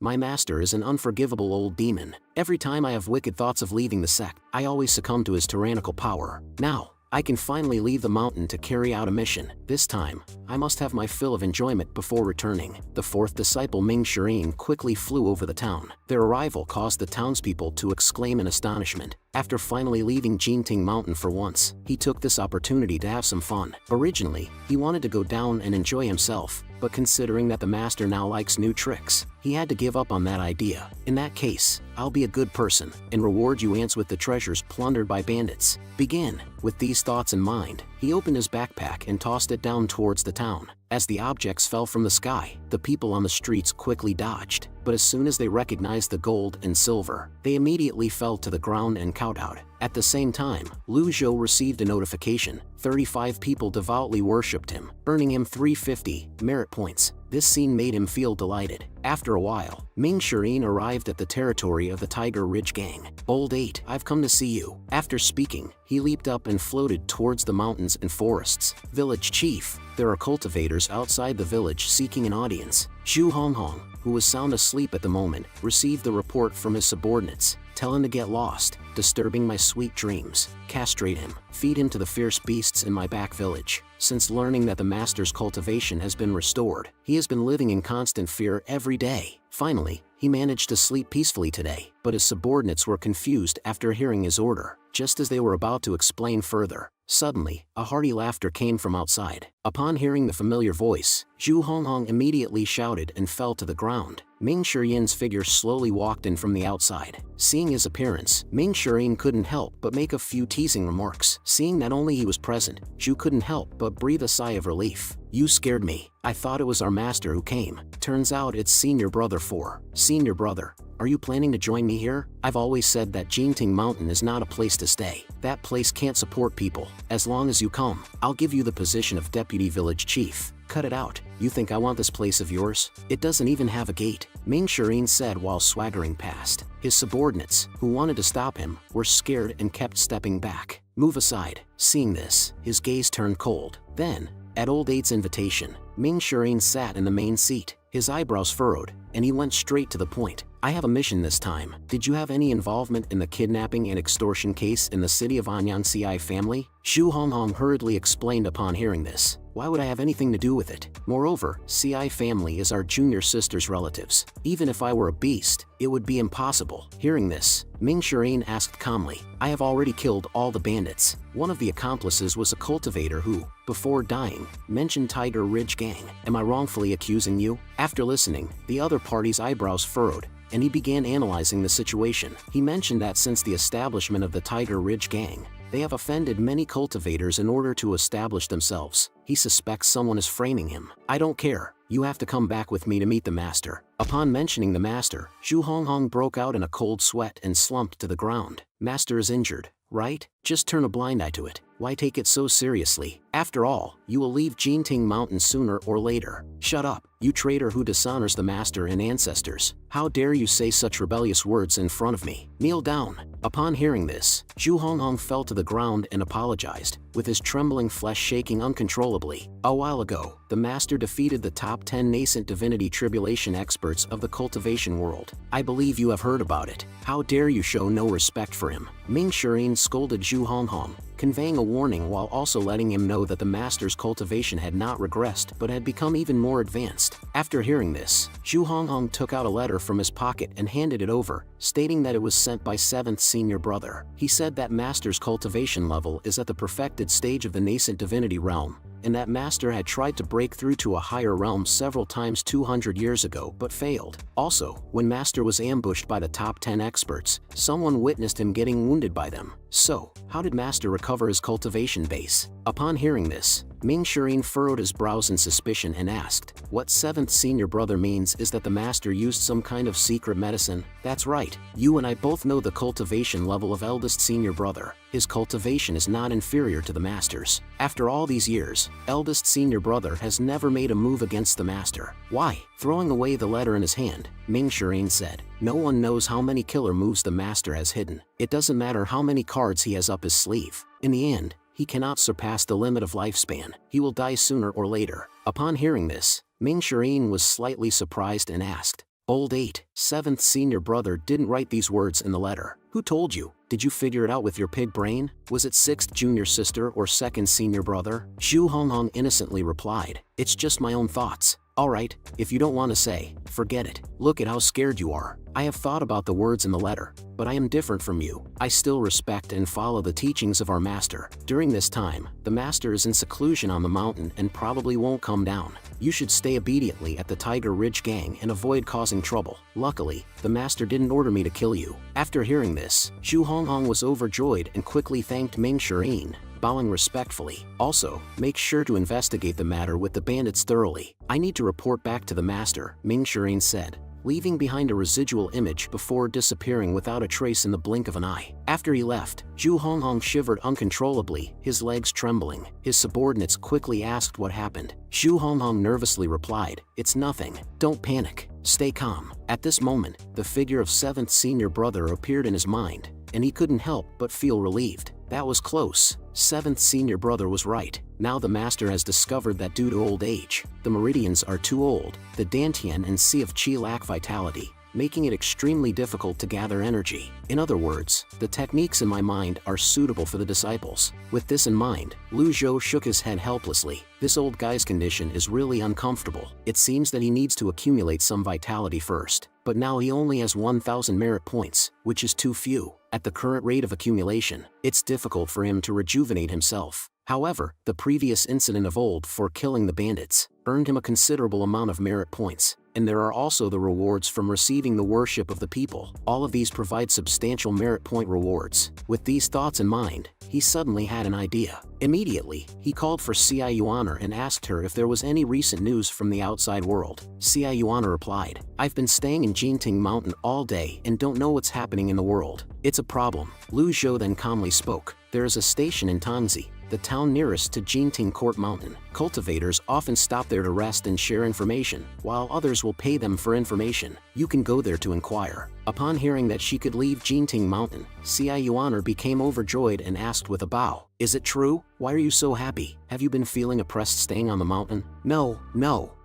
My master is an unforgivable old demon. Every time I have wicked thoughts of leaving the sect, I always succumb to his tyrannical power. Now, I can finally leave the mountain to carry out a mission. This time, I must have my fill of enjoyment before returning. The fourth disciple Ming Shirin quickly flew over the town. Their arrival caused the townspeople to exclaim in astonishment. After finally leaving Jinting Mountain for once, he took this opportunity to have some fun. Originally, he wanted to go down and enjoy himself, but considering that the master now likes new tricks, he had to give up on that idea. In that case, I'll be a good person and reward you ants with the treasures plundered by bandits. Begin. With these thoughts in mind, he opened his backpack and tossed it down towards the town. As the objects fell from the sky, the people on the streets quickly dodged, but as soon as they recognized the gold and silver, they immediately fell to the ground and kowtowed. At the same time, Lu Zhou received a notification. 35 people devoutly worshipped him, earning him 350 merit points. This scene made him feel delighted. After a while, Ming Shirin arrived at the territory of the Tiger Ridge Gang. Bold 8, I've come to see you. After speaking, he leaped up and floated towards the mountains and forests. Village Chief, there are cultivators outside the village seeking an audience. Zhu Honghong, who was sound asleep at the moment, received the report from his subordinates. Tell him to get lost, disturbing my sweet dreams. Castrate him, feed him to the fierce beasts in my back village. Since learning that the master's cultivation has been restored, he has been living in constant fear every day. Finally, he managed to sleep peacefully today, but his subordinates were confused after hearing his order. Just as they were about to explain further, suddenly, a hearty laughter came from outside. Upon hearing the familiar voice, Zhu Honghong immediately shouted and fell to the ground. Ming Shirin's figure slowly walked in from the outside. Seeing his appearance, Ming Shirin couldn't help but make a few teasing remarks. Seeing that only he was present, Zhu couldn't help but breathe a sigh of relief. You scared me. I thought it was our master who came. Turns out it's Senior Brother 4. Senior Brother, are you planning to join me here? I've always said that Jinting Mountain is not a place to stay. That place can't support people. As long as you come, I'll give you the position of Deputy Village Chief. Cut it out. You think I want this place of yours? It doesn't even have a gate, Ming Shirin said while swaggering past. His subordinates, who wanted to stop him, were scared and kept stepping back. Move aside. Seeing this, his gaze turned cold. Then, at Old 8's invitation, Ming Shirin sat in the main seat. His eyebrows furrowed, and he went straight to the point. I have a mission this time. Did you have any involvement in the kidnapping and extortion case in the city of Anyang CI family? Zhu Honghong hurriedly explained upon hearing this. Why would I have anything to do with it? Moreover, CI family is our junior sister's relatives. Even if I were a beast, it would be impossible. Hearing this, Ming Shirin asked calmly, I have already killed all the bandits. One of the accomplices was a cultivator who, before dying, mentioned Tiger Ridge Gang. Am I wrongfully accusing you? After listening, the other party's eyebrows furrowed, and he began analyzing the situation. He mentioned that since the establishment of the Tiger Ridge Gang, they have offended many cultivators in order to establish themselves. He suspects someone is framing him. I don't care. You have to come back with me to meet the master. Upon mentioning the master, Zhu Honghong broke out in a cold sweat and slumped to the ground. Master is injured, right? Just turn a blind eye to it. Why take it so seriously? After all, you will leave Jinting Mountain sooner or later. Shut up, you traitor who dishonors the master and ancestors. How dare you say such rebellious words in front of me? Kneel down. Upon hearing this, Zhu Honghong fell to the ground and apologized, with his trembling flesh shaking uncontrollably. A while ago, the master defeated the top 10 nascent divinity tribulation experts of the cultivation world. I believe you have heard about it. How dare you show no respect for him? Ming Shirin scolded Zhu Honghong, conveying a warning while also letting him know that the master's cultivation had not regressed but had become even more advanced. After hearing this, Zhu Honghong took out a letter from his pocket and handed it over, stating that it was sent by 7th Senior Brother. He said that master's cultivation level is at the perfected stage of the nascent divinity realm, and that master had tried to break through to a higher realm several times 200 years ago but failed. Also, when master was ambushed by the top 10 experts, someone witnessed him getting wounded by them. So, how did master recover his cultivation base? Upon hearing this, Ming Shirin furrowed his brows in suspicion and asked, what 7th Senior Brother means is that the master used some kind of secret medicine? That's right, you and I both know the cultivation level of eldest Senior Brother. His cultivation is not inferior to the master's. After all these years, eldest Senior Brother has never made a move against the master. Why? Throwing away the letter in his hand, Ming Shirin said, no one knows how many killer moves the master has hidden. It doesn't matter how many cards he has up his sleeve. In the end, he cannot surpass the limit of lifespan. He will die sooner or later. Upon hearing this, Ming Shirin was slightly surprised and asked, Old 8, 7th senior brother didn't write these words in the letter. Who told you? Did you figure it out with your pig brain? Was it 6th junior sister or 2nd senior brother? Zhu Honghong innocently replied, it's just my own thoughts. Alright, if you don't want to say, forget it. Look at how scared you are. I have thought about the words in the letter, but I am different from you. I still respect and follow the teachings of our master. During this time, the master is in seclusion on the mountain and probably won't come down. You should stay obediently at the Tiger Ridge gang and avoid causing trouble. Luckily, the master didn't order me to kill you. After hearing this, Zhu Honghong was overjoyed and quickly thanked Ming Shirin, bowing respectfully. Also, make sure to investigate the matter with the bandits thoroughly. I need to report back to the master, Ming Shirin said, leaving behind a residual image before disappearing without a trace in the blink of an eye. After he left, Zhu Honghong shivered uncontrollably, his legs trembling. His subordinates quickly asked what happened. Zhu Honghong nervously replied, it's nothing. Don't panic. Stay calm. At this moment, the figure of 7th senior brother appeared in his mind, and he couldn't help but feel relieved. That was close. 7th senior brother was right. Now the master has discovered that due to old age, the meridians are too old, the Dantian and Sea of Qi lack vitality, making it extremely difficult to gather energy. In other words, the techniques in my mind are suitable for the disciples. With this in mind, Lu Zhou shook his head helplessly. This old guy's condition is really uncomfortable. It seems that he needs to accumulate some vitality first, but now he only has 1,000 merit points, which is too few. At the current rate of accumulation, it's difficult for him to rejuvenate himself. However, the previous incident of old for killing the bandits earned him a considerable amount of merit points, and there are also the rewards from receiving the worship of the people. All of these provide substantial merit point rewards. With these thoughts in mind, he suddenly had an idea. Immediately, he called for Xia Yuaner and asked her if there was any recent news from the outside world. Xia Yuaner replied, I've been staying in Jinting Mountain all day and don't know what's happening in the world. It's a problem. Lu Zhou then calmly spoke. There is a station in Tangzi, the town nearest to Jinting Court Mountain. Cultivators often stop there to rest and share information, while others will pay them for information. You can go there to inquire. Upon hearing that she could leave Jinting Mountain, Xia Yuaner became overjoyed and asked with a bow, is it true? Why are you so happy? Have you been feeling oppressed staying on the mountain? No,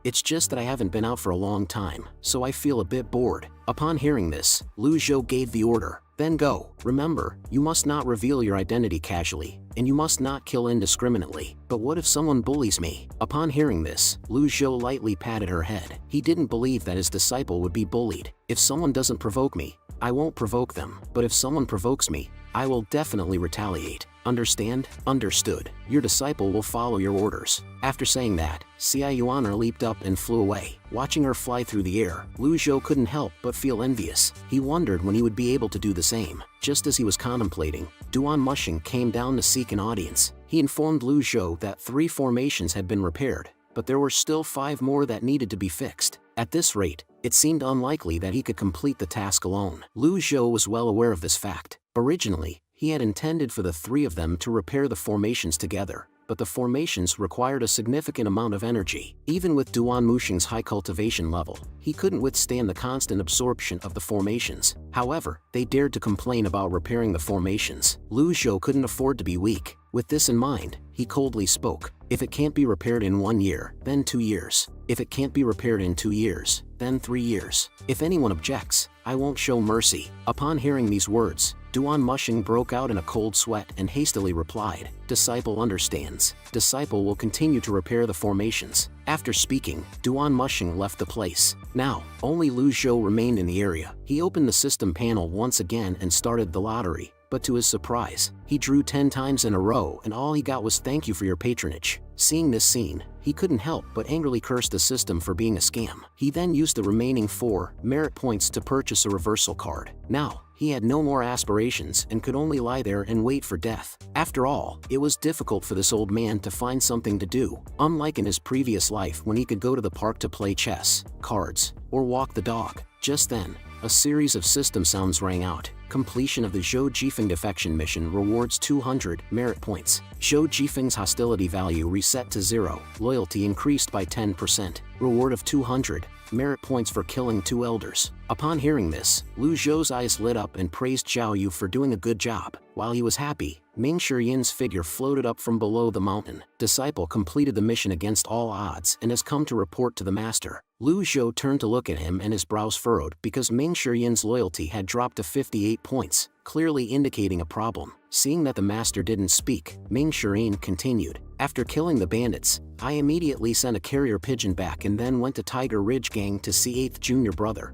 it's just that I haven't been out for a long time, so I feel a bit bored. Upon hearing this, Lu Zhou gave the order, then go. Remember, you must not reveal your identity casually, and you must not kill indiscriminately. But what if someone bullies me? Upon hearing this, Lu Zhou lightly patted her head. He didn't believe that his disciple would be bullied. If someone doesn't provoke me, I won't provoke them. But if someone provokes me, I will definitely retaliate. Understand? Understood. Your disciple will follow your orders. After saying that, Xia Yuaner leaped up and flew away. Watching her fly through the air, Lu Zhou couldn't help but feel envious. He wondered when he would be able to do the same. Just as he was contemplating, Duan Mushing came down to seek an audience. He informed Lu Zhou that 3 formations had been repaired, but there were still 5 more that needed to be fixed. At this rate, it seemed unlikely that he could complete the task alone. Lu Zhou was well aware of this fact. Originally, he had intended for the 3 of them to repair the formations together, but the formations required a significant amount of energy. Even with Duan Mushing's high cultivation level, he couldn't withstand the constant absorption of the formations. However, they dared to complain about repairing the formations. Lu Zhou couldn't afford to be weak. With this in mind, he coldly spoke. If it can't be repaired in 1 year, then 2 years. If it can't be repaired in 2 years, then 3 years. If anyone objects, I won't show mercy. Upon hearing these words, Duan Mushing broke out in a cold sweat and hastily replied, Disciple understands. Disciple will continue to repair the formations. After speaking, Duan Mushing left the place. Now, only Lu Zhou remained in the area. He opened the system panel once again and started the lottery. But to his surprise, he drew 10 times in a row and all he got was thank you for your patronage. Seeing this scene, he couldn't help but angrily curse the system for being a scam. He then used the remaining 4 merit points to purchase a reversal card. Now, he had no more aspirations and could only lie there and wait for death. After all, it was difficult for this old man to find something to do, unlike in his previous life when he could go to the park to play chess, cards, or walk the dog. Just then, a series of system sounds rang out. Completion of the Zhou Jifeng defection mission rewards 200 merit points. Zhou Jifeng's hostility value reset to 0, loyalty increased by 10%. Reward of 200 merit points for killing 2 elders. Upon hearing this, Lu Zhou's eyes lit up and praised Zhao Yu for doing a good job. While he was happy, Ming Shiyin's figure floated up from below the mountain. Disciple completed the mission against all odds and has come to report to the master. Lu Zhou turned to look at him and his brows furrowed because Ming Shiyin's loyalty had dropped to 58 points, clearly indicating a problem. Seeing that the master didn't speak, Ming Shiyin continued, "After killing the bandits, I immediately sent a carrier pigeon back and then went to Tiger Ridge Gang to see 8th junior brother.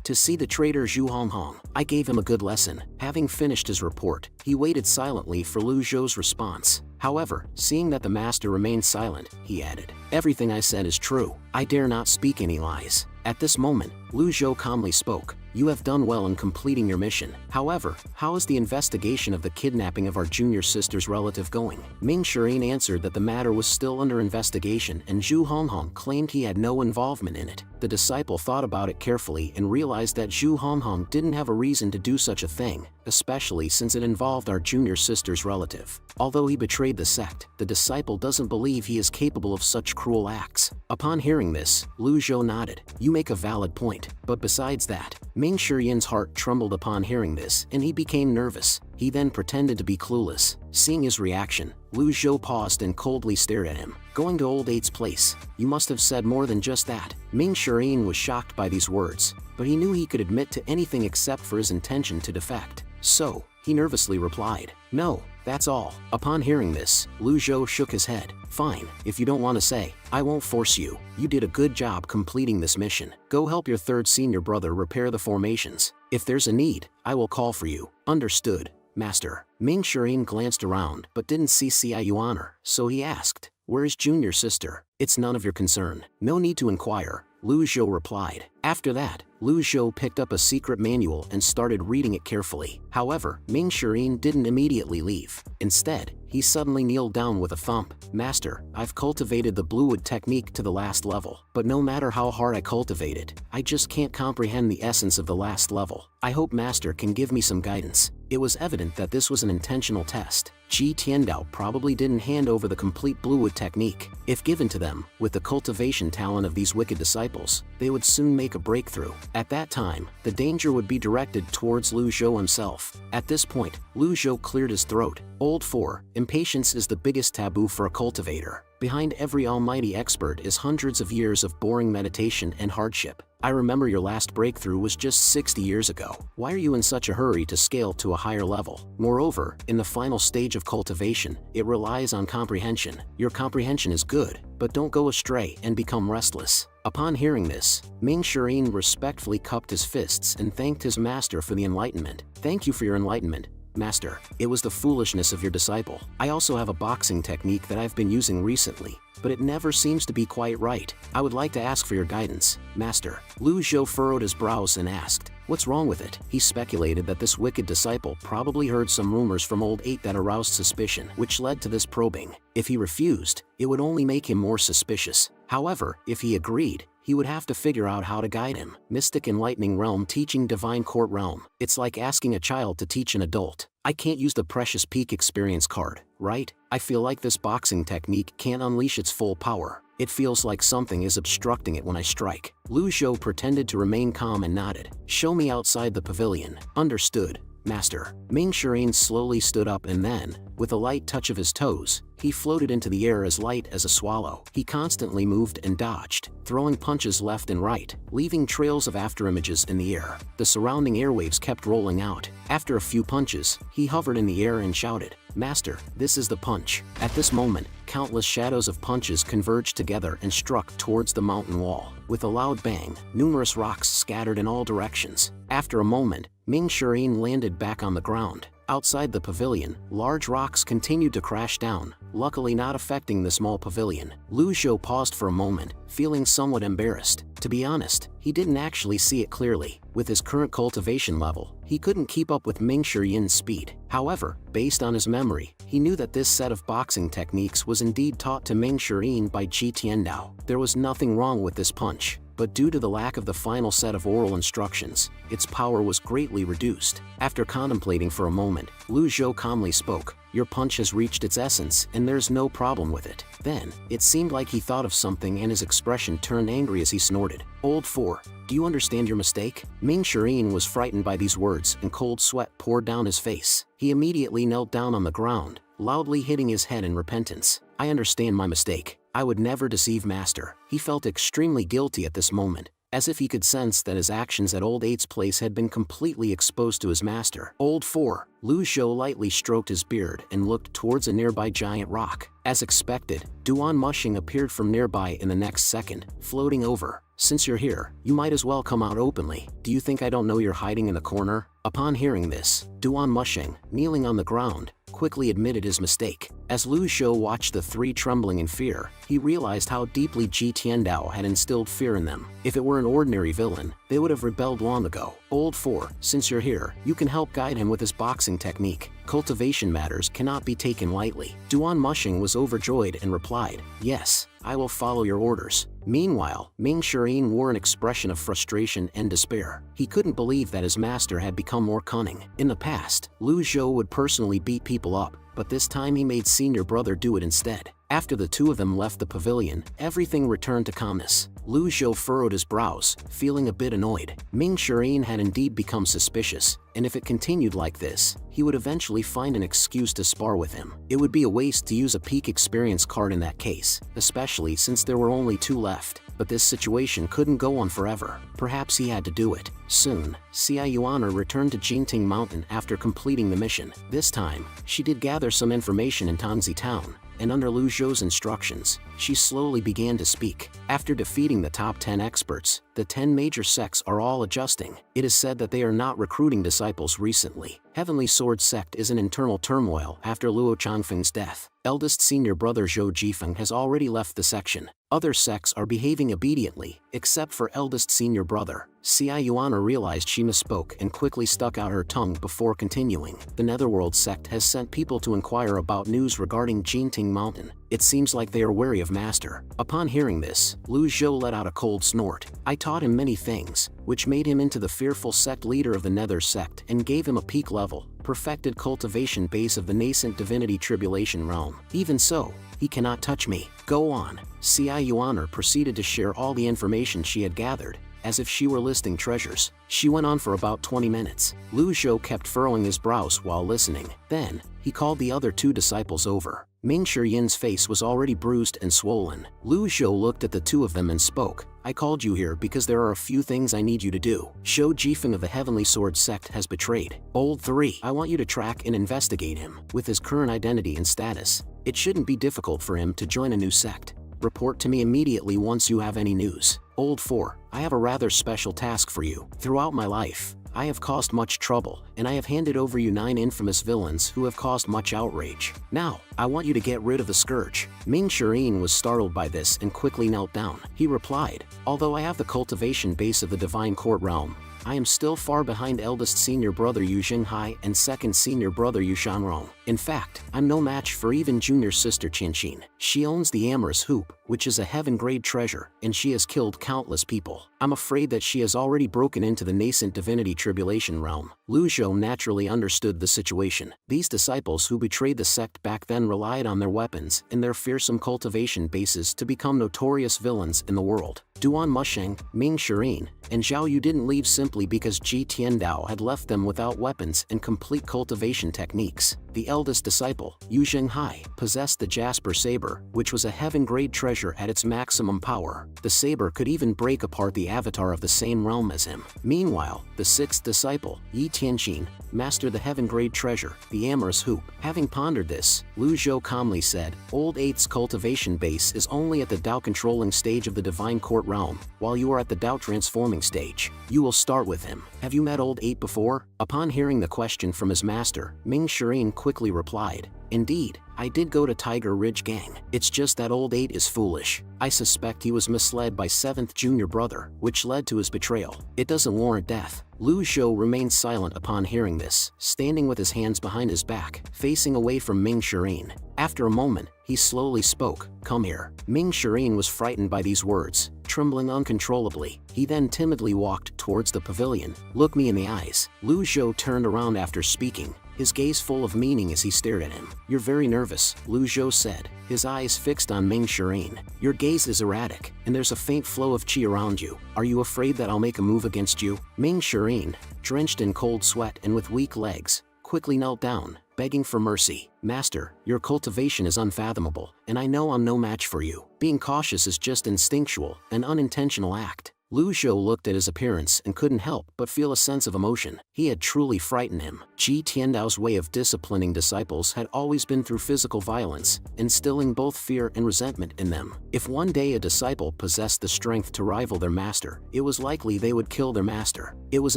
To see the traitor Zhu Honghong. I gave him a good lesson." Having finished his report, he waited silently for Lu Zhou's response. However, seeing that the master remained silent, he added, "Everything I said is true. I dare not speak any lies." At this moment, Lu Zhou calmly spoke, "You have done well in completing your mission. However, how is the investigation of the kidnapping of our junior sister's relative going?" Ming Shiyin answered that the matter was still under investigation and Zhu Honghong claimed he had no involvement in it. The disciple thought about it carefully and realized that Zhu Honghong didn't have a reason to do such a thing, especially since it involved our junior sister's relative. Although he betrayed the sect, the disciple doesn't believe he is capable of such cruel acts. Upon hearing this, Lu Zhou nodded, "You make a valid point, but besides that..." Ming Shiyin's heart trembled upon hearing this and he became nervous. He then pretended to be clueless. Seeing his reaction, Lu Zhou paused and coldly stared at him. "Going to old 8's place? You must have said more than just that." Ming Shiyin was shocked by these words, but he knew he could admit to anything except for his intention to defect. So, he nervously replied, "No, that's all." Upon hearing this, Lu Zhou shook his head. "Fine, if you don't want to say, I won't force you. You did a good job completing this mission. Go help your 3rd senior brother repair the formations. If there's a need, I will call for you." "Understood, Master." Ming Shiyin glanced around but didn't see Yuan, so he asked, "Where is junior sister?" "It's none of your concern. No need to inquire," Lu Zhou replied. After that, Lu Zhou picked up a secret manual and started reading it carefully. However, Ming Shiyin didn't immediately leave. Instead, he suddenly kneeled down with a thump. "Master, I've cultivated the bluewood technique to the last level, but no matter how hard I cultivate it, I just can't comprehend the essence of the last level. I hope Master can give me some guidance." It was evident that this was an intentional test. Ji Tiandao probably didn't hand over the complete bluewood technique. If given to them, with the cultivation talent of these wicked disciples, they would soon make a breakthrough. At that time, the danger would be directed towards Lu Zhou himself. At this point, Lu Zhou cleared his throat. Old 4. Impatience is the biggest taboo for a cultivator. Behind every almighty expert is hundreds of years of boring meditation and hardship. I remember your last breakthrough was just 60 years ago. Why are you in such a hurry to scale to a higher level? Moreover, in the final stage of cultivation, it relies on comprehension. Your comprehension is good, but don't go astray and become restless. Upon hearing this, Ming Shiyin respectfully cupped his fists and thanked his master for the enlightenment. "Thank you for your enlightenment, Master. It was the foolishness of your disciple. I also have a boxing technique that I've been using recently, but it never seems to be quite right. I would like to ask for your guidance, Master." Lu Zhou furrowed his brows and asked, "What's wrong with it?" He speculated that this wicked disciple probably heard some rumors from old 8 that aroused suspicion, which led to this probing. If he refused, it would only make him more suspicious. However, if he agreed, he would have to figure out how to guide him. Mystic Enlightening Realm teaching Divine Court Realm. It's like asking a child to teach an adult. I can't use the Precious Peak experience card, right? I feel like this boxing technique can't unleash its full power. It feels like something is obstructing it when I strike. Lu Zhou pretended to remain calm and nodded. "Show me outside the pavilion." "Understood, Master." Ming Shiyin slowly stood up and then, with a light touch of his toes, he floated into the air as light as a swallow. He constantly moved and dodged, throwing punches left and right, leaving trails of afterimages in the air. The surrounding airwaves kept rolling out. After a few punches, he hovered in the air and shouted, "Master, this is the punch." At this moment, countless shadows of punches converged together and struck towards the mountain wall. With a loud bang, numerous rocks scattered in all directions. After a moment, Ming Shiyin landed back on the ground. Outside the pavilion, large rocks continued to crash down, luckily not affecting the small pavilion. Lu Zhou paused for a moment, feeling somewhat embarrassed. To be honest, he didn't actually see it clearly. With his current cultivation level, he couldn't keep up with Ming Shiyin's speed. However, based on his memory, he knew that this set of boxing techniques was indeed taught to Ming Shiyin by Ji Tiandao. There was nothing wrong with this punch. but due to the lack of the final set of oral instructions, its power was greatly reduced. After contemplating for a moment, Lu Zhou calmly spoke, "Your punch has reached its essence and there's no problem with it." Then, it seemed like he thought of something and his expression turned angry as he snorted, "Old 4, do you understand your mistake?" Ming Shirin was frightened by these words and cold sweat poured down his face. He immediately knelt down on the ground, loudly hitting his head in repentance. "I understand my mistake. I would never deceive Master." He felt extremely guilty at this moment, as if he could sense that his actions at Old 8's place had been completely exposed to his master. "Old 4, Lu Zhou lightly stroked his beard and looked towards a nearby giant rock. As expected, Duan Mushing appeared from nearby in the next second, floating over. "Since you're here, you might as well come out openly. Do you think I don't know you're hiding in the corner?" Upon hearing this, Duan Mushing, kneeling on the ground, quickly admitted his mistake. As Lu Zhou watched the three trembling in fear, he realized how deeply Ji Tiandao had instilled fear in them. If it were an ordinary villain, they would have rebelled long ago. "Old 4, since you're here, you can help guide him with his boxing technique. Cultivation matters cannot be taken lightly." Duan Mushing was overjoyed and replied, "Yes, I will follow your orders." Meanwhile, Ming Shirin wore an expression of frustration and despair. He couldn't believe that his master had become more cunning. In the past, Lu Zhou would personally beat people up, but this time he made senior brother do it instead. After the two of them left the pavilion, everything returned to calmness. Lu Zhou furrowed his brows, feeling a bit annoyed. Ming Shirin had indeed become suspicious, and if it continued like this, he would eventually find an excuse to spar with him. It would be a waste to use a peak experience card in that case, especially since there were only 2 left. But this situation couldn't go on forever. Perhaps he had to do it. Soon, Xia Yuaner returned to Jingting Mountain after completing the mission. This time, she did gather some information in Tangzi Town, and under Lu Zhou's instructions, she slowly began to speak. After defeating the top 10 experts, the 10 major sects are all adjusting. It is said that they are not recruiting disciples recently. Heavenly Sword sect is in internal turmoil after Luo Changfeng's death. Eldest senior brother Zhou Jifeng has already left the section. Other sects are behaving obediently, except for eldest senior brother. Xia Yuaner realized she misspoke and quickly stuck out her tongue before continuing. The Netherworld sect has sent people to inquire about news regarding Jingting Mountain. It seems like they are wary of Master. Upon hearing this, Lu Zhou let out a cold snort. "I taught him many things, which made him into the fearful sect leader of the Nether sect and gave him a peak level, perfected cultivation base of the nascent divinity tribulation realm. Even so, he cannot touch me." "Go on." Xia Yuaner proceeded to share all the information she had gathered, as if she were listing treasures. She went on for about 20 minutes. Lu Zhou kept furrowing his brows while listening. Then, he called the other 2 disciples over. Ming Shirin's face was already bruised and swollen. Lu Zhou looked at the 2 of them and spoke, "I called you here because there are a few things I need you to do. Zhou Jifeng of the Heavenly Sword sect has betrayed Old 3. I want you to track and investigate him. With his current identity and status, it shouldn't be difficult for him to join a new sect. Report to me immediately once you have any news. Old 4, I have a rather special task for you. Throughout my life, I have caused much trouble, and I have handed over you 9 infamous villains who have caused much outrage. Now, I want you to get rid of the scourge." Ming Shirin was startled by this and quickly knelt down. He replied, "Although I have the cultivation base of the Divine Court realm, I am still far behind eldest senior brother Yu Xinghai and second senior brother Yu Shanrong. In fact, I'm no match for even junior sister Qianqin. She owns the Amorous Hoop, which is a heaven-grade treasure, and she has killed countless people. I'm afraid that she has already broken into the nascent divinity tribulation realm." Lu Zhou naturally understood the situation. These disciples who betrayed the sect back then relied on their weapons and their fearsome cultivation bases to become notorious villains in the world. Duan Musheng, Ming Shirin, and Zhao Yu didn't leave simply because Ji Tiandao had left them without weapons and complete cultivation techniques. The eldest disciple, Yu Xinghai, possessed the Jasper Saber, which was a heaven-grade treasure at its maximum power. The saber could even break apart the avatar of the same realm as him. Meanwhile, the 6th disciple, Yi Tianqin, mastered the heaven-grade treasure, the Amorous Hoop. Having pondered this, Lu Zhou calmly said, "Old 8's cultivation base is only at the Dao-controlling stage of the Divine Court realm, while you are at the Dao-transforming stage. You will start with him. Have you met Old 8 before?" Upon hearing the question from his master, Ming Shirin quickly replied, "Indeed, I did go to Tiger Ridge Gang. It's just that Old 8 is foolish. I suspect he was misled by 7th junior brother, which led to his betrayal. It doesn't warrant death." Lu Zhou remained silent upon hearing this, standing with his hands behind his back, facing away from Ming Shirin. After a moment, he slowly spoke, "Come here." Ming Shirin was frightened by these words. trembling uncontrollably. He then timidly walked towards the pavilion. "Look me in the eyes." Lu Zhou turned around after speaking, his gaze full of meaning as he stared at him. "You're very nervous," Lu Zhou said, his eyes fixed on Ming Shireen. "Your gaze is erratic, and there's a faint flow of qi around you. Are you afraid that I'll make a move against you?" Ming Shireen, drenched in cold sweat and with weak legs, quickly knelt down, begging for mercy. "Master, your cultivation is unfathomable, and I know I'm no match for you. Being cautious is just instinctual, an unintentional act." Lu Zhou looked at his appearance and couldn't help but feel a sense of emotion. He had truly frightened him. Ji Tiandao's way of disciplining disciples had always been through physical violence, instilling both fear and resentment in them. If one day a disciple possessed the strength to rival their master, it was likely they would kill their master. It was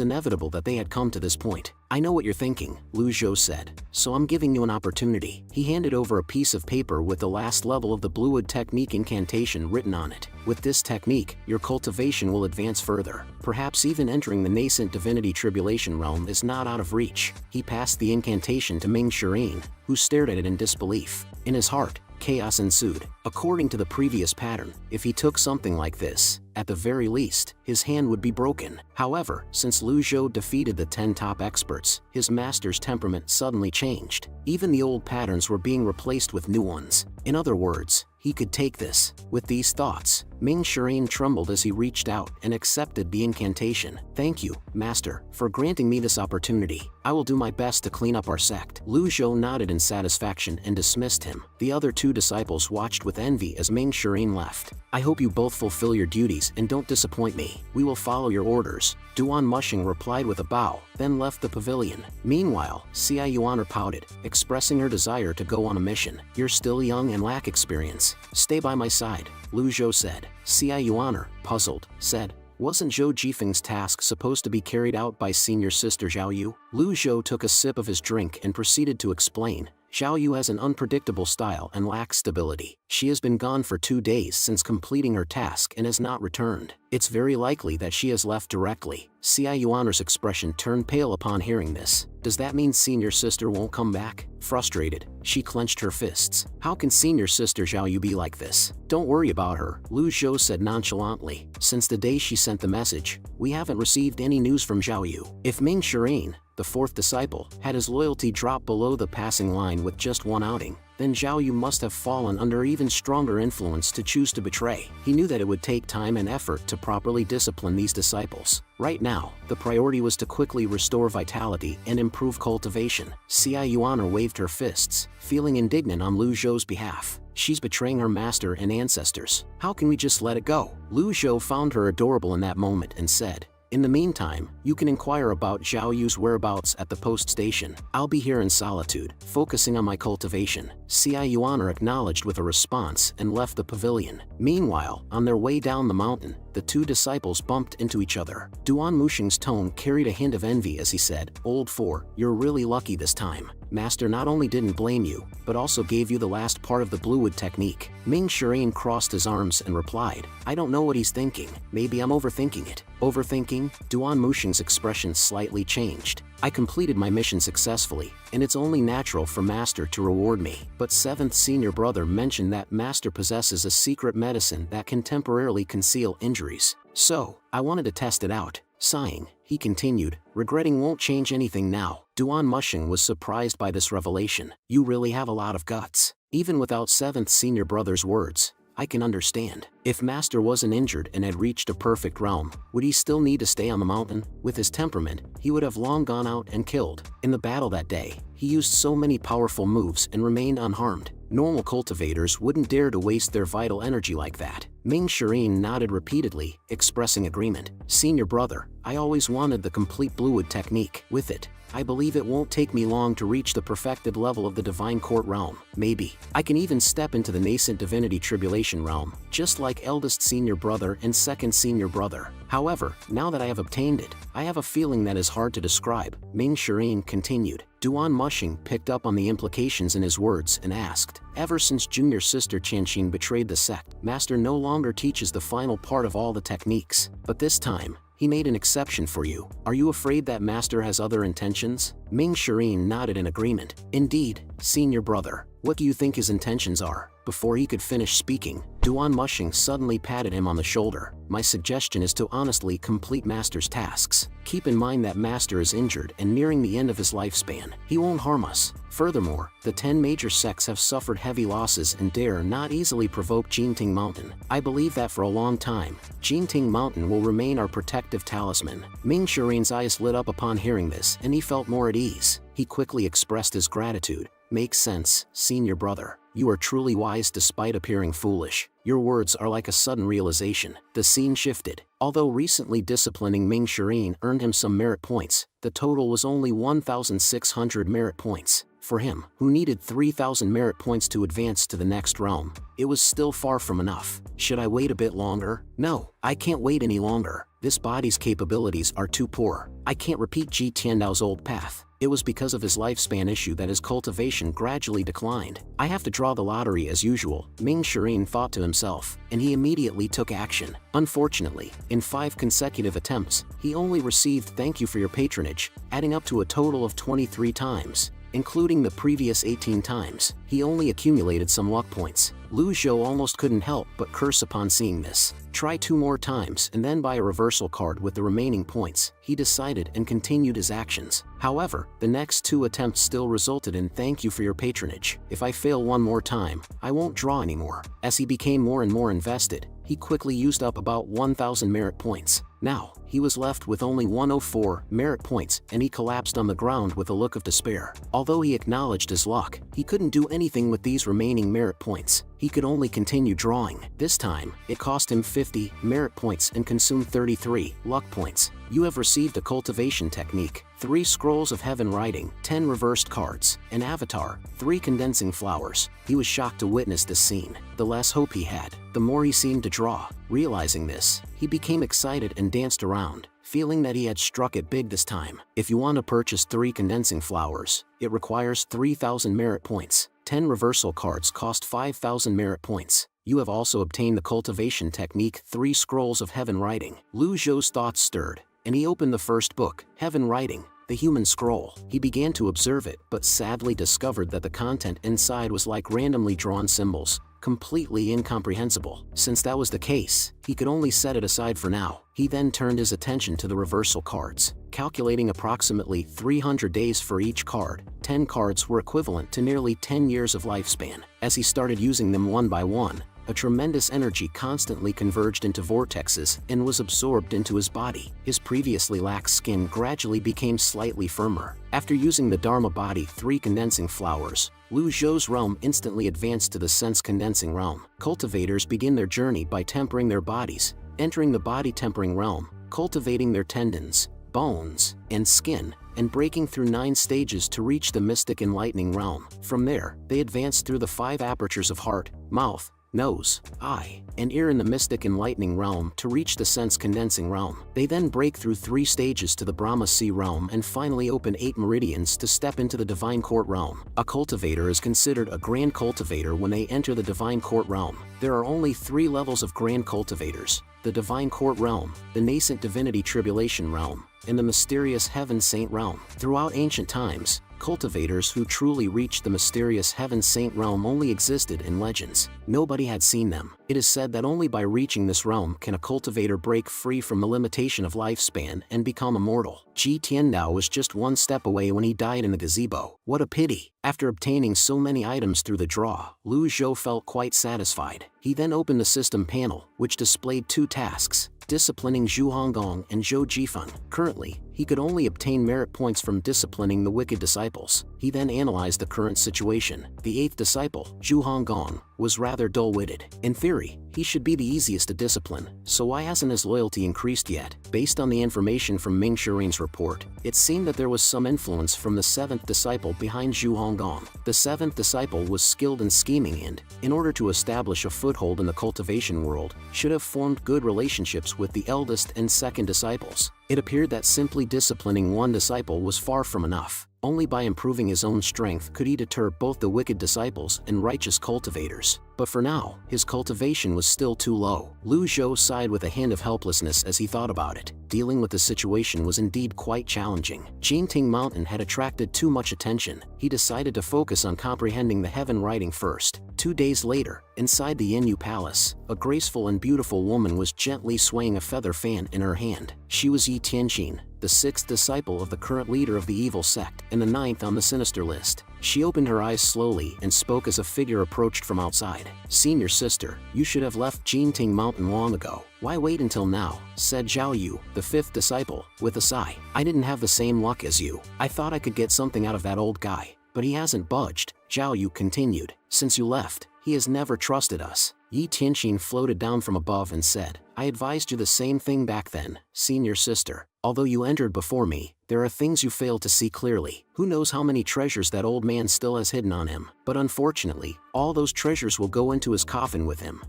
inevitable that they had come to this point. "I know what you're thinking," Lu Zhou said, "so I'm giving you an opportunity." He handed over a piece of paper with the last level of the Bluewood technique incantation written on it. "With this technique, your cultivation will advance further. Perhaps even entering the nascent divinity tribulation realm is not out of reach." He passed the incantation to Ming Shireen, who stared at it in disbelief. In his heart, chaos ensued. According to the previous pattern, if he took something like this, at the very least, his hand would be broken. However, since Lu Zhou defeated the 10 top experts, his master's temperament suddenly changed. Even the old patterns were being replaced with new ones. In other words, he could take this. With these thoughts, Ming Shireen trembled as he reached out and accepted the incantation. "Thank you, Master, for granting me this opportunity. I will do my best to clean up our sect." Lu Zhou nodded in satisfaction and dismissed him. The other 2 disciples watched with envy as Ming Shireen left. "I hope you both fulfill your duties and don't disappoint me. We will follow your orders." Duan Mushing replied with a bow, then left the pavilion. Meanwhile, Xia Yuan pouted, expressing her desire to go on a mission. "You're still young and lack experience. Stay by my side," Lu Zhou said. Xia Yuan, puzzled, said, "Wasn't Zhou Jifeng's task supposed to be carried out by senior sister Zhao Yu?" Lu Zhou took a sip of his drink and proceeded to explain. "Zhao Yu has an unpredictable style and lacks stability. She has been gone for 2 days since completing her task and has not returned. It's very likely that she has left directly." Xia Yuan's expression turned pale upon hearing this. "Does that mean senior sister won't come back?" Frustrated, she clenched her fists. "How can senior sister Zhao Yu be like this?" "Don't worry about her," Lu Zhou said nonchalantly. "Since the day she sent the message, we haven't received any news from Zhao Yu." If Ming Shireen, the 4th disciple, had his loyalty drop below the passing line with just one outing, then Zhao Yu must have fallen under even stronger influence to choose to betray. He knew that it would take time and effort to properly discipline these disciples. Right now, the priority was to quickly restore vitality and improve cultivation. Xia Yuan waved her fists, feeling indignant on Lu Zhou's behalf. "She's betraying her master and ancestors. How can we just let it go?" Lu Zhou found her adorable in that moment and said, "In the meantime, you can inquire about Zhao Yu's whereabouts at the post station. I'll be here in solitude, focusing on my cultivation." Xia Yuan acknowledged with a response and left the pavilion. Meanwhile, on their way down the mountain, the 2 disciples bumped into each other. Duan Mushing's tone carried a hint of envy as he said, "Old 4, you're really lucky this time. Master not only didn't blame you, but also gave you the last part of the Bluewood technique." Ming Shireen crossed his arms and replied, "I don't know what he's thinking. Maybe I'm overthinking it." "Overthinking?" Duan Mushing's expression slightly changed. "I completed my mission successfully, and it's only natural for Master to reward me. But 7th senior brother mentioned that Master possesses a secret medicine that can temporarily conceal injuries. So, I wanted to test it out." Sighing, he continued, "Regretting won't change anything now." Duan Mushing was surprised by this revelation. "You really have a lot of guts." Even without 7th senior brother's words, "I can understand." If Master wasn't injured and had reached a perfect realm, would he still need to stay on the mountain? With his temperament, he would have long gone out and killed. In the battle that day, he used so many powerful moves and remained unharmed. Normal cultivators wouldn't dare to waste their vital energy like that. Ming Shireen nodded repeatedly, expressing agreement. "Senior brother, I always wanted the complete Bluewood technique. With it, I believe it won't take me long to reach the perfected level of the Divine Court realm. Maybe I can even step into the nascent divinity tribulation realm, just like eldest senior brother and 2nd senior brother. However, now that I have obtained it, I have a feeling that is hard to describe." Ming Shireen continued. Duan Mushing picked up on the implications in his words and asked, "Ever since junior sister Qianxin betrayed the sect, Master no longer teaches the final part of all the techniques. But this time, he made an exception for you. Are you afraid that Master has other intentions?" Ming Shireen nodded in agreement. "Indeed, senior brother. What do you think his intentions are?" Before he could finish speaking, Duan Mushing suddenly patted him on the shoulder. My suggestion is to honestly complete Master's tasks. Keep in mind that Master is injured and nearing the end of his lifespan. He won't harm us. Furthermore, the 10 major sects have suffered heavy losses and dare not easily provoke Jinting Mountain. I believe that for a long time, Jinting Mountain will remain our protective talisman. Ming Shirin's eyes lit up upon hearing this, and he felt more at ease. He quickly expressed his gratitude. Makes sense, senior brother. You are truly wise despite appearing foolish. Your words are like a sudden realization. The scene shifted. Although recently disciplining Ming Shirin earned him some merit points, the total was only 1,600 merit points. For him, who needed 3,000 merit points to advance to the next realm, it was still far from enough. Should I wait a bit longer? No, I can't wait any longer. This body's capabilities are too poor. I can't repeat Ji Tiandao's old path. It was because of his lifespan issue that his cultivation gradually declined. I have to draw the lottery as usual, Ming Shirin thought to himself, and he immediately took action. Unfortunately, in 5 consecutive attempts, he only received "thank you for your patronage," adding up to a total of 23 times. Including the previous 18 times, he only accumulated some luck points. Lu Zhou almost couldn't help but curse upon seeing this. Try 2 more times and then buy a reversal card with the remaining points, he decided, and continued his actions. However, the next 2 attempts still resulted in "thank you for your patronage. If I fail 1 more time, I won't draw anymore." As he became more and more invested, he quickly used up about 1,000 merit points. Now, he was left with only 104 merit points, and he collapsed on the ground with a look of despair. Although he acknowledged his luck, he couldn't do anything with these remaining merit points. He could only continue drawing. This time, it cost him 50 merit points and consumed 33 luck points. You have received a cultivation technique, 3 scrolls of heaven writing, 10 reversed cards, an avatar, 3 condensing flowers. He was shocked to witness this scene. The less hope he had, the more he seemed to draw. Realizing this, he became excited and danced around, feeling that he had struck it big this time. If you want to purchase 3 condensing flowers, it requires 3,000 merit points. 10 reversal cards cost 5,000 merit points. You have also obtained the cultivation technique 3 scrolls of heaven writing. Lu Zhou's thoughts stirred, and he opened the first book, Heaven Writing, the Human Scroll. He began to observe it, but sadly discovered that the content inside was like randomly drawn symbols, completely incomprehensible. Since that was the case, he could only set it aside for now. He then turned his attention to the reversal cards. Calculating approximately 300 days for each card, 10 cards were equivalent to nearly 10 years of lifespan. As he started using them one by one, a tremendous energy constantly converged into vortexes and was absorbed into his body. His previously lax skin gradually became slightly firmer. After using the Dharma Body 3 condensing flowers, Lu Zhou's realm instantly advanced to the sense condensing realm. Cultivators begin their journey by tempering their bodies, entering the body tempering realm, cultivating their tendons, bones, and skin, and breaking through 9 stages to reach the mystic enlightening realm. From there, they advance through the 5 apertures of heart, mouth, nose, eye, and ear in the mystic enlightening realm to reach the sense condensing realm. They then break through 3 stages to the Brahma Sea realm and finally open 8 meridians to step into the divine court realm. A cultivator is considered a grand cultivator when they enter the divine court realm. There are only 3 levels of grand cultivators: the divine court realm, the nascent divinity tribulation realm, and the mysterious heaven saint realm. Throughout ancient times, cultivators who truly reached the mysterious heaven saint realm only existed in legends. Nobody had seen them. It is said that only by reaching this realm can a cultivator break free from the limitation of lifespan and become immortal. Ji Tiandao was just 1 step away when he died in the gazebo. What a pity! After obtaining so many items through the draw, Lu Zhou felt quite satisfied. He then opened the system panel, which displayed 2 tasks: disciplining Zhu Honggong and Zhou Jifeng. Currently, he could only obtain merit points from disciplining the wicked disciples. He then analyzed the current situation. The 8th disciple, Zhu Honggong, was rather dull-witted. In theory, he should be the easiest to discipline, so why hasn't his loyalty increased yet? Based on the information from Ming Shirin's report, it seemed that there was some influence from the 7th disciple behind Zhu Honggong. The 7th disciple was skilled in scheming and, in order to establish a foothold in the cultivation world, should have formed good relationships with the eldest and 2nd disciples. It appeared that simply disciplining one disciple was far from enough. Only by improving his own strength could he deter both the wicked disciples and righteous cultivators. But for now, his cultivation was still too low. Lu Zhou sighed with a hint of helplessness as he thought about it. Dealing with the situation was indeed quite challenging. Jinting Mountain had attracted too much attention. He decided to focus on comprehending the heaven writing first. 2 days later, inside the Yenyu Palace, a graceful and beautiful woman was gently swaying a feather fan in her hand. She was Yi Tianqin, the 6th disciple of the current leader of the evil sect, and the 9th on the sinister list. She opened her eyes slowly and spoke as a figure approached from outside. "Senior sister, you should have left Jinting Mountain long ago. Why wait until now?" said Zhao Yu, the 5th disciple, with a sigh. "I didn't have the same luck as you. I thought I could get something out of that old guy, but he hasn't budged." Zhao Yu continued. "Since you left, he has never trusted us." Yi Tianqin floated down from above and said, "I advised you the same thing back then, senior sister. Although you entered before me, there are things you failed to see clearly. Who knows how many treasures that old man still has hidden on him? But unfortunately, all those treasures will go into his coffin with him.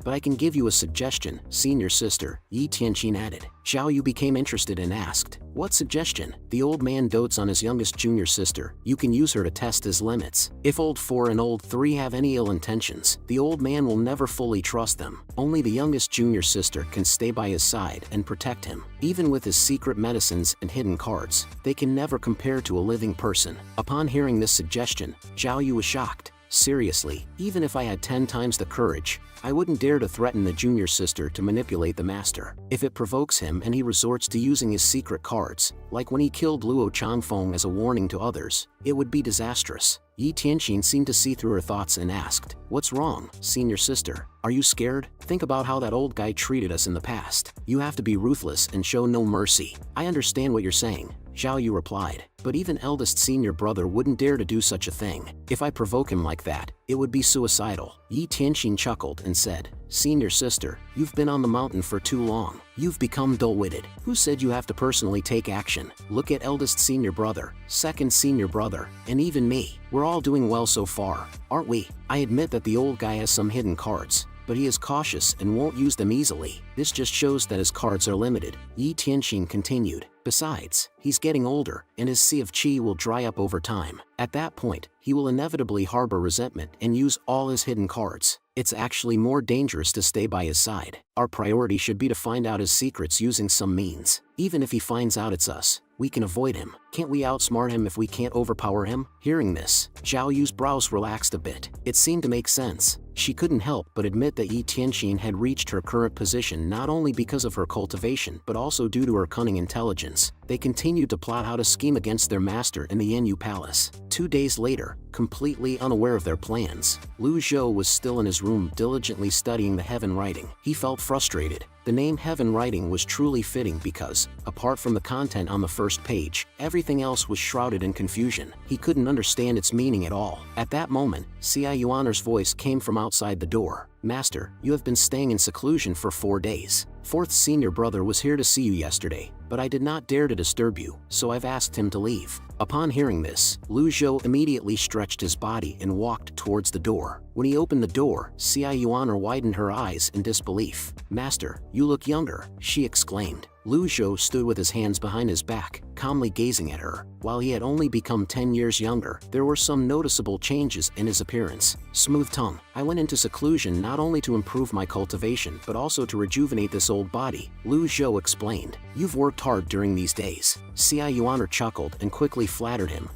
But I can give you a suggestion, senior sister," Yi Tianqin added. Zhao Yu became interested and asked, "What suggestion?" "The old man dotes on his youngest junior sister. You can use her to test his limits. If old 4 and old 3 have any ill intentions, the old man will never fully trust them. Only the youngest junior sister can stay by his side and protect him. Even with his secret medicines and hidden cards, they can never compare to a living person." Upon hearing this suggestion, Zhao Yu was shocked. "Seriously, even if I had 10 times the courage, I wouldn't dare to threaten the junior sister to manipulate the master. If it provokes him and he resorts to using his secret cards, like when he killed Luo Changfeng as a warning to others, it would be disastrous." Yi Tianqin seemed to see through her thoughts and asked, "What's wrong, senior sister? Are you scared? Think about how that old guy treated us in the past. You have to be ruthless and show no mercy." "I understand what you're saying," Zhao Yu replied, "but even eldest senior brother wouldn't dare to do such a thing. If I provoke him like that, it would be suicidal." Yi Tianqin chuckled and said, "Senior sister, you've been on the mountain for too long. You've become dull-witted. Who said you have to personally take action? Look at eldest senior brother, second senior brother, and even me. We're all doing well so far, aren't we? I admit that the old guy has some hidden cards, but he is cautious and won't use them easily. This just shows that his cards are limited." Yi Tianqin continued. "Besides, he's getting older, and his sea of qi will dry up over time. At that point, he will inevitably harbor resentment and use all his hidden cards. It's actually more dangerous to stay by his side. Our priority should be to find out his secrets using some means. Even if he finds out it's us, we can avoid him. Can't we outsmart him if we can't overpower him?" Hearing this, Zhao Yu's brows relaxed a bit. It seemed to make sense. She couldn't help but admit that Yi Tianqin had reached her current position not only because of her cultivation but also due to her cunning intelligence. They continued to plot how to scheme against their master in the Yenyu Palace. 2 days later, completely unaware of their plans, Lu Zhou was still in his room diligently studying the heaven writing. He felt frustrated. The name heaven writing was truly fitting because, apart from the content on the first page, everything else was shrouded in confusion. He couldn't understand its meaning at all. At that moment, Xia Yuaner's voice came from outside the door. "Master, you have been staying in seclusion for 4 days. 4th senior brother was here to see you yesterday, but I did not dare to disturb you, so I've asked him to leave." Upon hearing this, Lu Zhou immediately stretched his body and walked towards the door. When he opened the door, Xia Yuaner widened her eyes in disbelief. "Master, you look younger," she exclaimed. Lu Zhou stood with his hands behind his back, calmly gazing at her. While he had only become 10 years younger, there were some noticeable changes in his appearance. Smooth tongue. "I went into seclusion not only to improve my cultivation but also to rejuvenate this old body," Lu Zhou explained. "You've worked hard during these days." Xia Yuaner chuckled and quickly flattered him.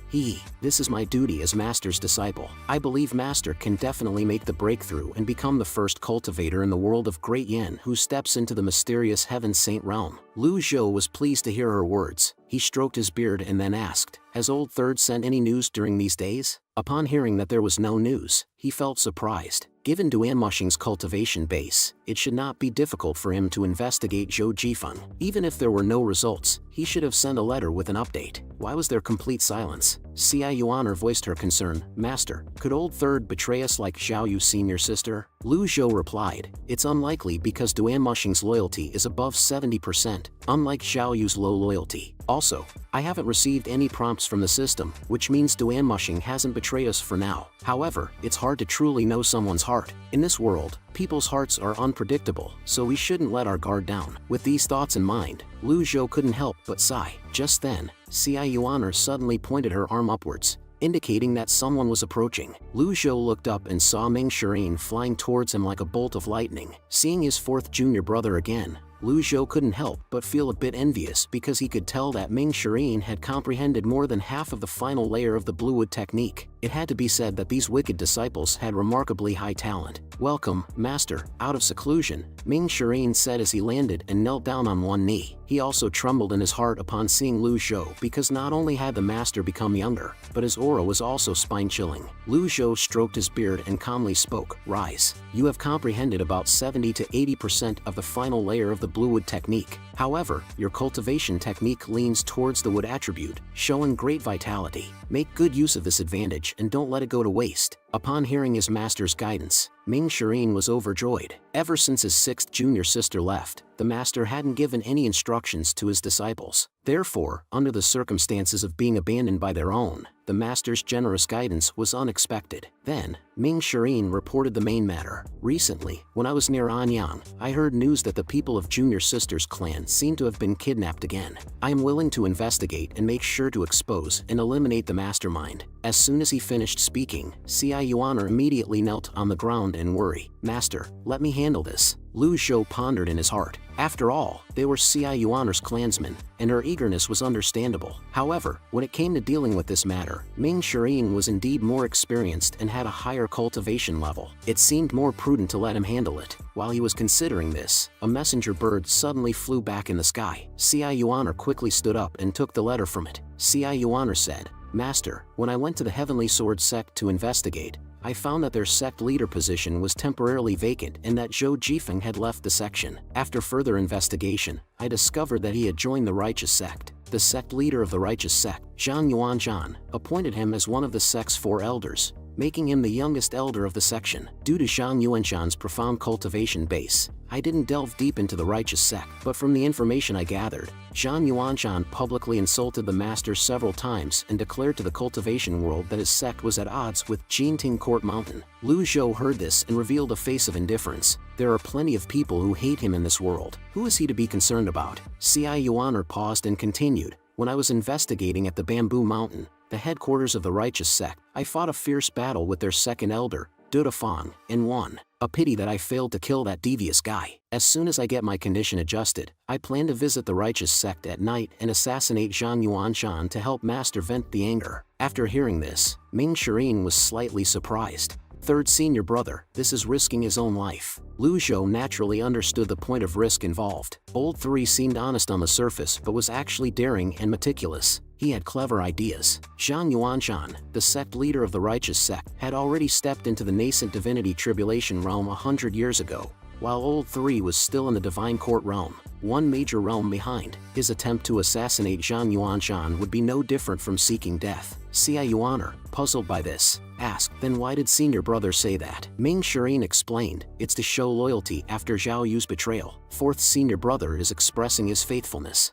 This is my duty as Master's disciple. I believe Master can definitely make the breakthrough and become the first cultivator in the world of Great Yen who steps into the mysterious Heaven Saint realm." Lu Zhou was pleased to hear her words. He stroked his beard and then asked, "Has Old Third sent any news during these days?" Upon hearing that there was no news, he felt surprised. Given Duan Mushing's cultivation base, it should not be difficult for him to investigate Zhou Jifeng. Even if there were no results, he should have sent a letter with an update. Why was there complete silence? Xia Yuaner voiced her concern. "Master, could Old Third betray us like Zhao Yu senior sister?" Lu Zhou replied, "It's unlikely because Duan Mushing's loyalty is above 70%, unlike Zhao Yu's low loyalty. Also, I haven't received any prompts from the system, which means Duan Mushing hasn't betrayed us for now. However, it's hard to truly know someone's heart. In this world, people's hearts are unpredictable, so we shouldn't let our guard down." With these thoughts in mind, Lu Zhou couldn't help but sigh. Just then, Xia Yuan suddenly pointed her arm upwards, indicating that someone was approaching. Lu Zhou looked up and saw Ming Shirin flying towards him like a bolt of lightning. Seeing his fourth junior brother again, Lu Zhou couldn't help but feel a bit envious because he could tell that Ming Shirin had comprehended more than half of the final layer of the Bluewood technique. It had to be said that these wicked disciples had remarkably high talent. "Welcome, Master." Out of seclusion, Ming Shirin said as he landed and knelt down on one knee. He also trembled in his heart upon seeing Lu Zhou because not only had the master become younger, but his aura was also spine-chilling. Lu Zhou stroked his beard and calmly spoke. "Rise. You have comprehended about 70 to 80% of the final layer of the Bluewood technique. However, your cultivation technique leans towards the wood attribute, showing great vitality. Make good use of this advantage and don't let it go to waste." Upon hearing his master's guidance, Ming Shirin was overjoyed. Ever since his sixth junior sister left, the master hadn't given any instructions to his disciples. Therefore, under the circumstances of being abandoned by their own, the master's generous guidance was unexpected. Then, Ming Shirin reported the main matter. "Recently, when I was near Anyang, I heard news that the people of Junior Sister's clan seem to have been kidnapped again. I am willing to investigate and make sure to expose and eliminate the mastermind." As soon as he finished speaking, Xia Yuan immediately knelt on the ground in worry. "Master, let me handle this." Lu Zhou pondered in his heart. After all, they were Xia Yuan's clansmen, and her eagerness was understandable. However, when it came to dealing with this matter, Ming Shirin was indeed more experienced and had a higher cultivation level. It seemed more prudent to let him handle it. While he was considering this, a messenger bird suddenly flew back in the sky. Xia Yuan quickly stood up and took the letter from it. Xia Yuan said, "Master, when I went to the Heavenly Sword sect to investigate, I found that their sect leader position was temporarily vacant and that Zhou Jifeng had left the section. After further investigation, I discovered that he had joined the Righteous Sect. The sect leader of the Righteous Sect, Zhang Yuanzhan, appointed him as one of the sect's 4 elders, making him the youngest elder of the section. Due to Zhang Yuanzhan's profound cultivation base, I didn't delve deep into the Righteous Sect, but from the information I gathered, Zhang Yuanzhan publicly insulted the master several times and declared to the cultivation world that his sect was at odds with Jinting Court Mountain." Lu Zhou heard this and revealed a face of indifference. There are plenty of people who hate him in this world. Who is he to be concerned about? Xia Yuan paused and continued. "When I was investigating at the Bamboo Mountain, the headquarters of the Righteous Sect, I fought a fierce battle with their second elder, Dudafang, and won. A pity that I failed to kill that devious guy. As soon as I get my condition adjusted, I plan to visit the Righteous Sect at night and assassinate Zhang Yuanshan to help Master vent the anger." After hearing this, Ming Shirin was slightly surprised. "Third senior brother, this is risking his own life." Lu Zhou naturally understood the point of risk involved. Old 3 seemed honest on the surface but was actually daring and meticulous. He had clever ideas. Zhang Yuanshan, the sect leader of the Righteous Sect, had already stepped into the nascent divinity tribulation realm 100 years ago, while Old 3 was still in the Divine Court realm, one major realm behind. His attempt to assassinate Zhang Yuanshan would be no different from seeking death. Xia Yuan, puzzled by this, asked, "Then why did senior brother say that?" Ming Shirin explained, "It's to show loyalty after Zhao Yu's betrayal. Fourth senior brother is expressing his faithfulness."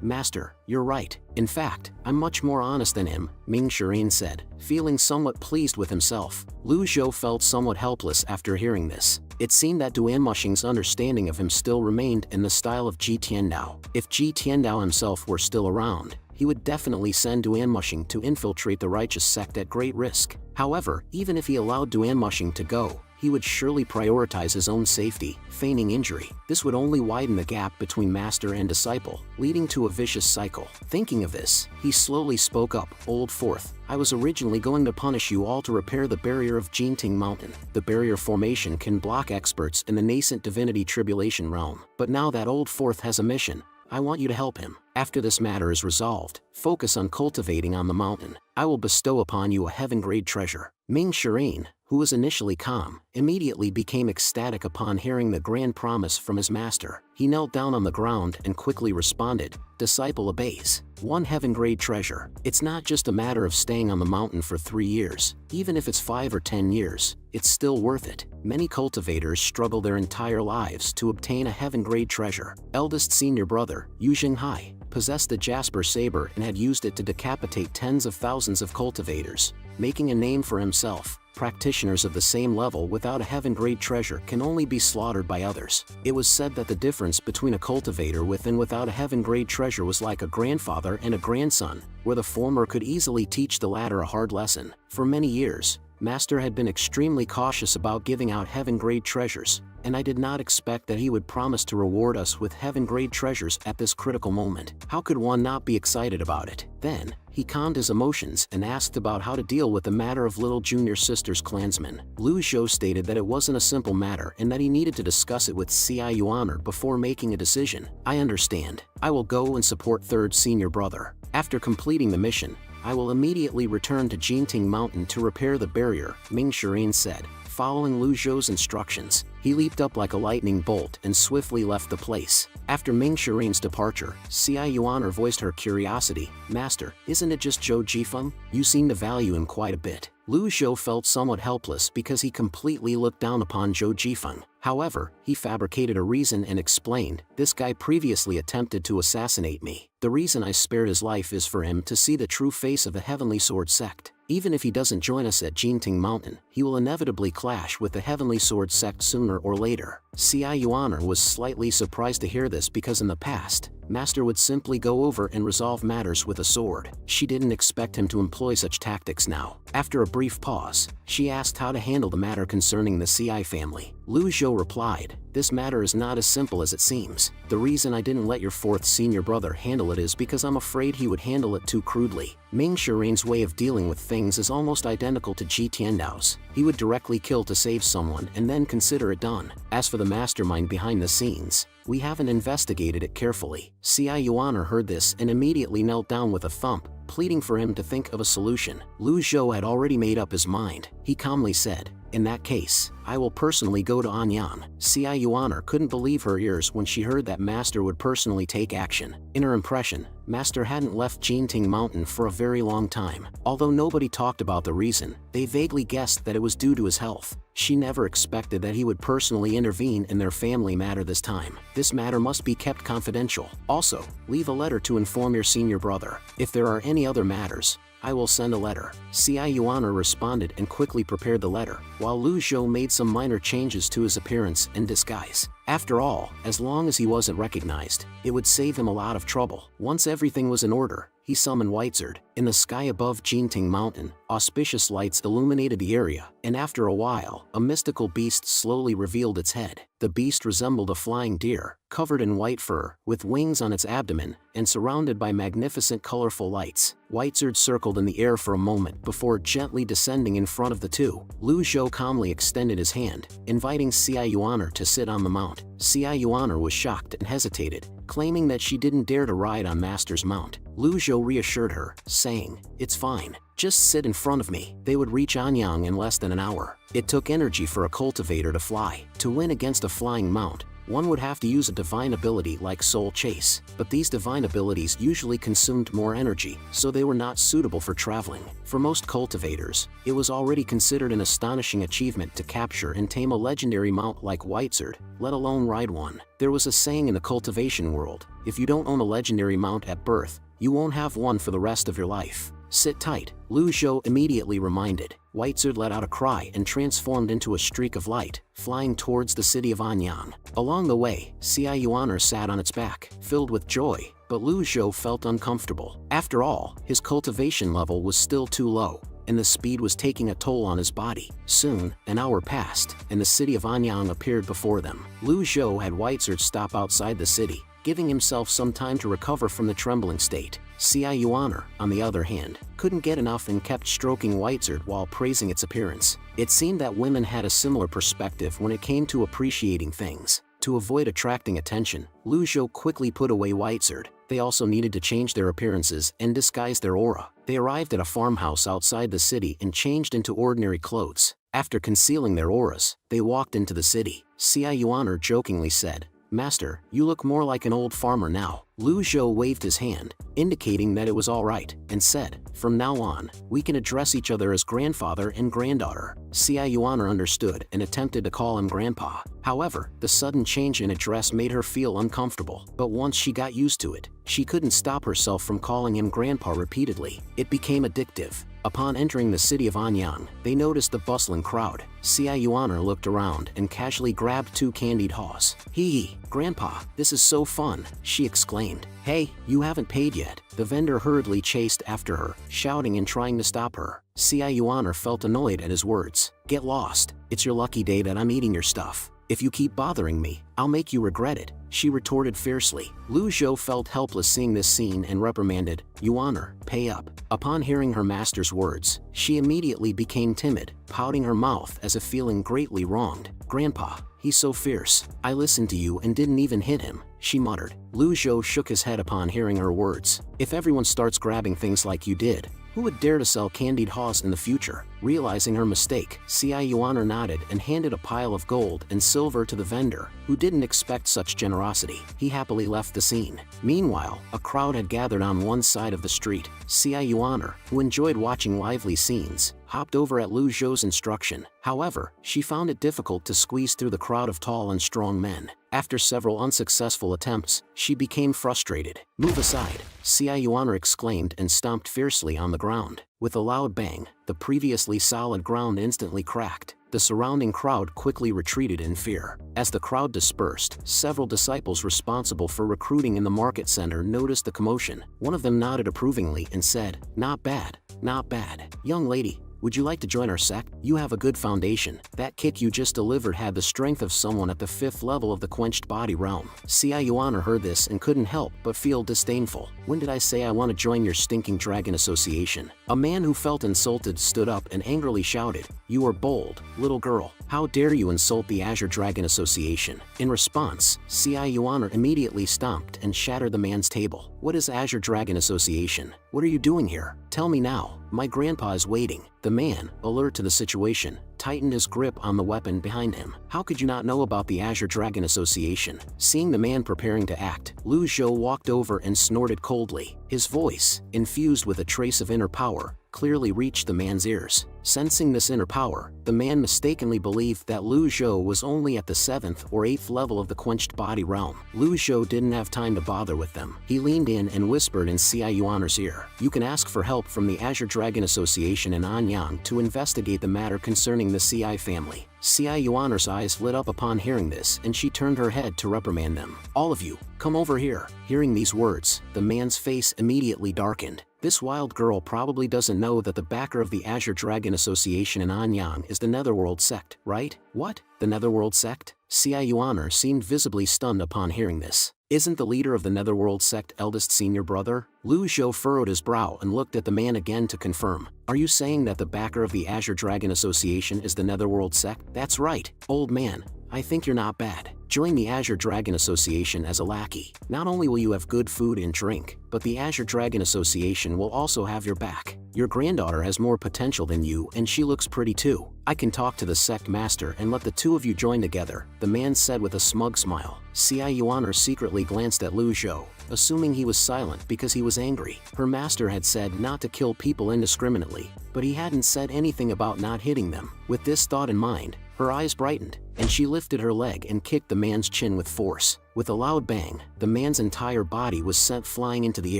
Master, you're right. In fact, I'm much more honest than him," Ming Shirin said, feeling somewhat pleased with himself. Lu Zhou felt somewhat helpless after hearing this. It seemed that Duan Mushing's understanding of him still remained in the style of Ji Tiandao. If Ji Tiandao himself were still around, he would definitely send Duan Mushing to infiltrate the Righteous Sect at great risk. However, even if he allowed Duan Mushing to go, he would surely prioritize his own safety, feigning injury. This would only widen the gap between master and disciple, leading to a vicious cycle. Thinking of this, he slowly spoke up, "Old Fourth, I was originally going to punish you all to repair the barrier of Jinting Mountain. The barrier formation can block experts in the nascent divinity tribulation realm. But now that Old Fourth has a mission, I want you to help him. After this matter is resolved, focus on cultivating on the mountain. I will bestow upon you a heaven-grade treasure." Ming Shirin, who was initially calm, immediately became ecstatic upon hearing the grand promise from his master. He knelt down on the ground and quickly responded, "Disciple obeys. 1 heaven-grade treasure. It's not just a matter of staying on the mountain for 3 years. Even if it's 5 or 10 years, it's still worth it." Many cultivators struggle their entire lives to obtain a heaven-grade treasure. Eldest senior brother, Yu Xinghai, possessed the Jasper Saber and had used it to decapitate tens of thousands of cultivators, making a name for himself. practitioners of the same level without a heaven-grade treasure can only be slaughtered by others. It was said that the difference between a cultivator with and without a heaven-grade treasure was like a grandfather and a grandson, where the former could easily teach the latter a hard lesson. For many years, Master had been extremely cautious about giving out heaven-grade treasures, and I did not expect that he would promise to reward us with heaven-grade treasures at this critical moment. How could one not be excited about it? Then, he calmed his emotions and asked about how to deal with the matter of little junior sister's clansmen. Lu Zhou stated that it wasn't a simple matter and that he needed to discuss it with Ci Yuaner before making a decision. I understand. I will go and support third senior brother. After completing the mission, I will immediately return to Jinting Mountain to repair the barrier, Ming Shirin said. Following Lu Zhou's instructions, he leaped up like a lightning bolt and swiftly left the place. After Ming Shirin's departure, Ci Yuaner voiced her curiosity. Master, isn't it just Zhou Jifeng? You seem to value him quite a bit. Lu Zhou felt somewhat helpless because he completely looked down upon Zhou Jifeng. However, he fabricated a reason and explained, this guy previously attempted to assassinate me. The reason I spared his life is for him to see the true face of the Heavenly Sword sect. Even if he doesn't join us at Jinting Mountain, he will inevitably clash with the Heavenly Sword sect sooner or later. Ci Yuaner was slightly surprised to hear this because in the past, Master would simply go over and resolve matters with a sword. She didn't expect him to employ such tactics now. After a brief pause, she asked how to handle the matter concerning the Ci family. Lu Zhou replied, this matter is not as simple as it seems. The reason I didn't let your fourth senior brother handle it is because I'm afraid he would handle it too crudely. Ming Shirin's way of dealing with things is almost identical to Ji Tiandao's. He would directly kill to save someone and then consider it done. As for the mastermind behind the scenes, we haven't investigated it carefully. Ci Yuaner heard this and immediately knelt down with a thump, pleading for him to think of a solution. Lu Zhou had already made up his mind. He calmly said, in that case, I will personally go to Anyang. Ci Yuaner couldn't believe her ears when she heard that Master would personally take action. In her impression, Master hadn't left Jinting Mountain for a very long time. Although nobody talked about the reason, they vaguely guessed that it was due to his health. She never expected that he would personally intervene in their family matter this time. This matter must be kept confidential. Also, leave a letter to inform your senior brother. If there are any other matters, I will send a letter. Ci Yuaner responded and quickly prepared the letter, while Lu Zhou made some minor changes to his appearance and disguise. After all, as long as he wasn't recognized, it would save him a lot of trouble. Once everything was in order, he summoned Whitezerd. In the sky above Jinting Mountain, auspicious lights illuminated the area, and after a while, a mystical beast slowly revealed its head. The beast resembled a flying deer, covered in white fur, with wings on its abdomen, and surrounded by magnificent colorful lights. Whitezerd circled in the air for a moment before gently descending in front of the two. Lu Zhou calmly extended his hand, inviting Ci Yuaner to sit on the mount. Ci Yuaner was shocked and hesitated, claiming that she didn't dare to ride on Master's mount. Lu Zhou reassured her, saying, it's fine. Just sit in front of me. They would reach Anyang in less than an hour. It took energy for a cultivator to fly. To win against a flying mount, one would have to use a divine ability like Soul Chase, but these divine abilities usually consumed more energy, so they were not suitable for traveling. For most cultivators, it was already considered an astonishing achievement to capture and tame a legendary mount like Whitezerd, let alone ride one. There was a saying in the cultivation world, if you don't own a legendary mount at birth, you won't have one for the rest of your life. Sit tight, Lu Zhou immediately reminded. Whitezerd let out a cry and transformed into a streak of light, flying towards the city of Anyang. Along the way, Ci Yuaner sat on its back, filled with joy, but Lu Zhou felt uncomfortable. After all, his cultivation level was still too low, and the speed was taking a toll on his body. Soon, an hour passed, and the city of Anyang appeared before them. Lu Zhou had Whitezerd stop outside the city, giving himself some time to recover from the trembling state. Ci Yuaner, on the other hand, couldn't get enough and kept stroking Whitezerd while praising its appearance. It seemed that women had a similar perspective when it came to appreciating things. To avoid attracting attention, Lu Zhou quickly put away Whitezerd. They also needed to change their appearances and disguise their aura. They arrived at a farmhouse outside the city and changed into ordinary clothes. After concealing their auras, they walked into the city. Ci Yuaner jokingly said, Master, you look more like an old farmer now. Lu Zhou waved his hand, indicating that it was all right, and said, "From now on, we can address each other as grandfather and granddaughter." Xia Yuaner understood and attempted to call him grandpa. However, the sudden change in address made her feel uncomfortable, but once she got used to it, she couldn't stop herself from calling him grandpa repeatedly. It became addictive. Upon entering the city of Anyang, they noticed the bustling crowd. Xia Yuaner looked around and casually grabbed 2 candied haws. "Hee, Grandpa, this is so fun," she exclaimed. "Hey, you haven't paid yet." The vendor hurriedly chased after her, shouting and trying to stop her. Xia Yuaner felt annoyed at his words. "Get lost. It's your lucky day that I'm eating your stuff. If you keep bothering me, I'll make you regret it," she retorted fiercely. Lu Zhou felt helpless seeing this scene and reprimanded, "Yuaner, pay up." Upon hearing her master's words, she immediately became timid, pouting her mouth as if feeling greatly wronged. "Grandpa, he's so fierce. I listened to you and didn't even hit him," she muttered. Lu Zhou shook his head upon hearing her words. "If everyone starts grabbing things like you did, who would dare to sell candied haws in the future?" Realizing her mistake, Xia Yuaner nodded and handed a pile of gold and silver to the vendor, who didn't expect such generosity. He happily left the scene. Meanwhile, a crowd had gathered on one side of the street. Xia Yuaner, who enjoyed watching lively scenes, hopped over at Lu Zhou's instruction. However, she found it difficult to squeeze through the crowd of tall and strong men. After several unsuccessful attempts, she became frustrated. "Move aside," Xia Yuaner exclaimed and stomped fiercely on the ground. With a loud bang, the previously solid ground instantly cracked. The surrounding crowd quickly retreated in fear. As the crowd dispersed, several disciples responsible for recruiting in the market center noticed the commotion. One of them nodded approvingly and said, "Not bad, not bad. Young lady, would you like to join our sect? You have a good foundation. That kick you just delivered had the strength of someone at the 5th level of the quenched body realm." Xia Yuaner heard this and couldn't help but feel disdainful. "When did I say I want to join your stinking dragon association?" A man who felt insulted stood up and angrily shouted, "You are bold, little girl. How dare you insult the Azure Dragon Association?" In response, Xia Yuaner immediately stomped and shattered the man's table. "What is Azure Dragon Association? What are you doing here? Tell me now. My grandpa is waiting." The man, alert to the situation, tightened his grip on the weapon behind him. "How could you not know about the Azure Dragon Association?" Seeing the man preparing to act, Lu Zhou walked over and snorted coldly. His voice, infused with a trace of inner power, clearly reached the man's ears. Sensing this inner power, the man mistakenly believed that Lu Zhou was only at the 7th or 8th level of the quenched body realm. Lu Zhou didn't have time to bother with them. He leaned in and whispered in Xia Yuaner's ear, "You can ask for help from the Azure Dragon Association in Anyang to investigate the matter concerning the CI family." Xia Yuaner's eyes lit up upon hearing this and she turned her head to reprimand them. "All of you, come over here." Hearing these words, the man's face immediately darkened. This wild girl probably doesn't know that the backer of the Azure Dragon Association in Anyang is the Netherworld sect, right? "What? The Netherworld sect?" Xia Yuaner seemed visibly stunned upon hearing this. "Isn't the leader of the Netherworld sect eldest senior brother?" Lu Zhou furrowed his brow and looked at the man again to confirm. "Are you saying that the backer of the Azure Dragon Association is the Netherworld sect?" "That's right, old man. I think you're not bad. Join the Azure Dragon Association as a lackey. Not only will you have good food and drink, but the Azure Dragon Association will also have your back. Your granddaughter has more potential than you and she looks pretty too. I can talk to the sect master and let the two of you join together," the man said with a smug smile. Xia Yuaner secretly glanced at Lu Zhou, assuming he was silent because he was angry. Her master had said not to kill people indiscriminately, but he hadn't said anything about not hitting them. With this thought in mind, her eyes brightened, and she lifted her leg and kicked the man's chin with force. With a loud bang, the man's entire body was sent flying into the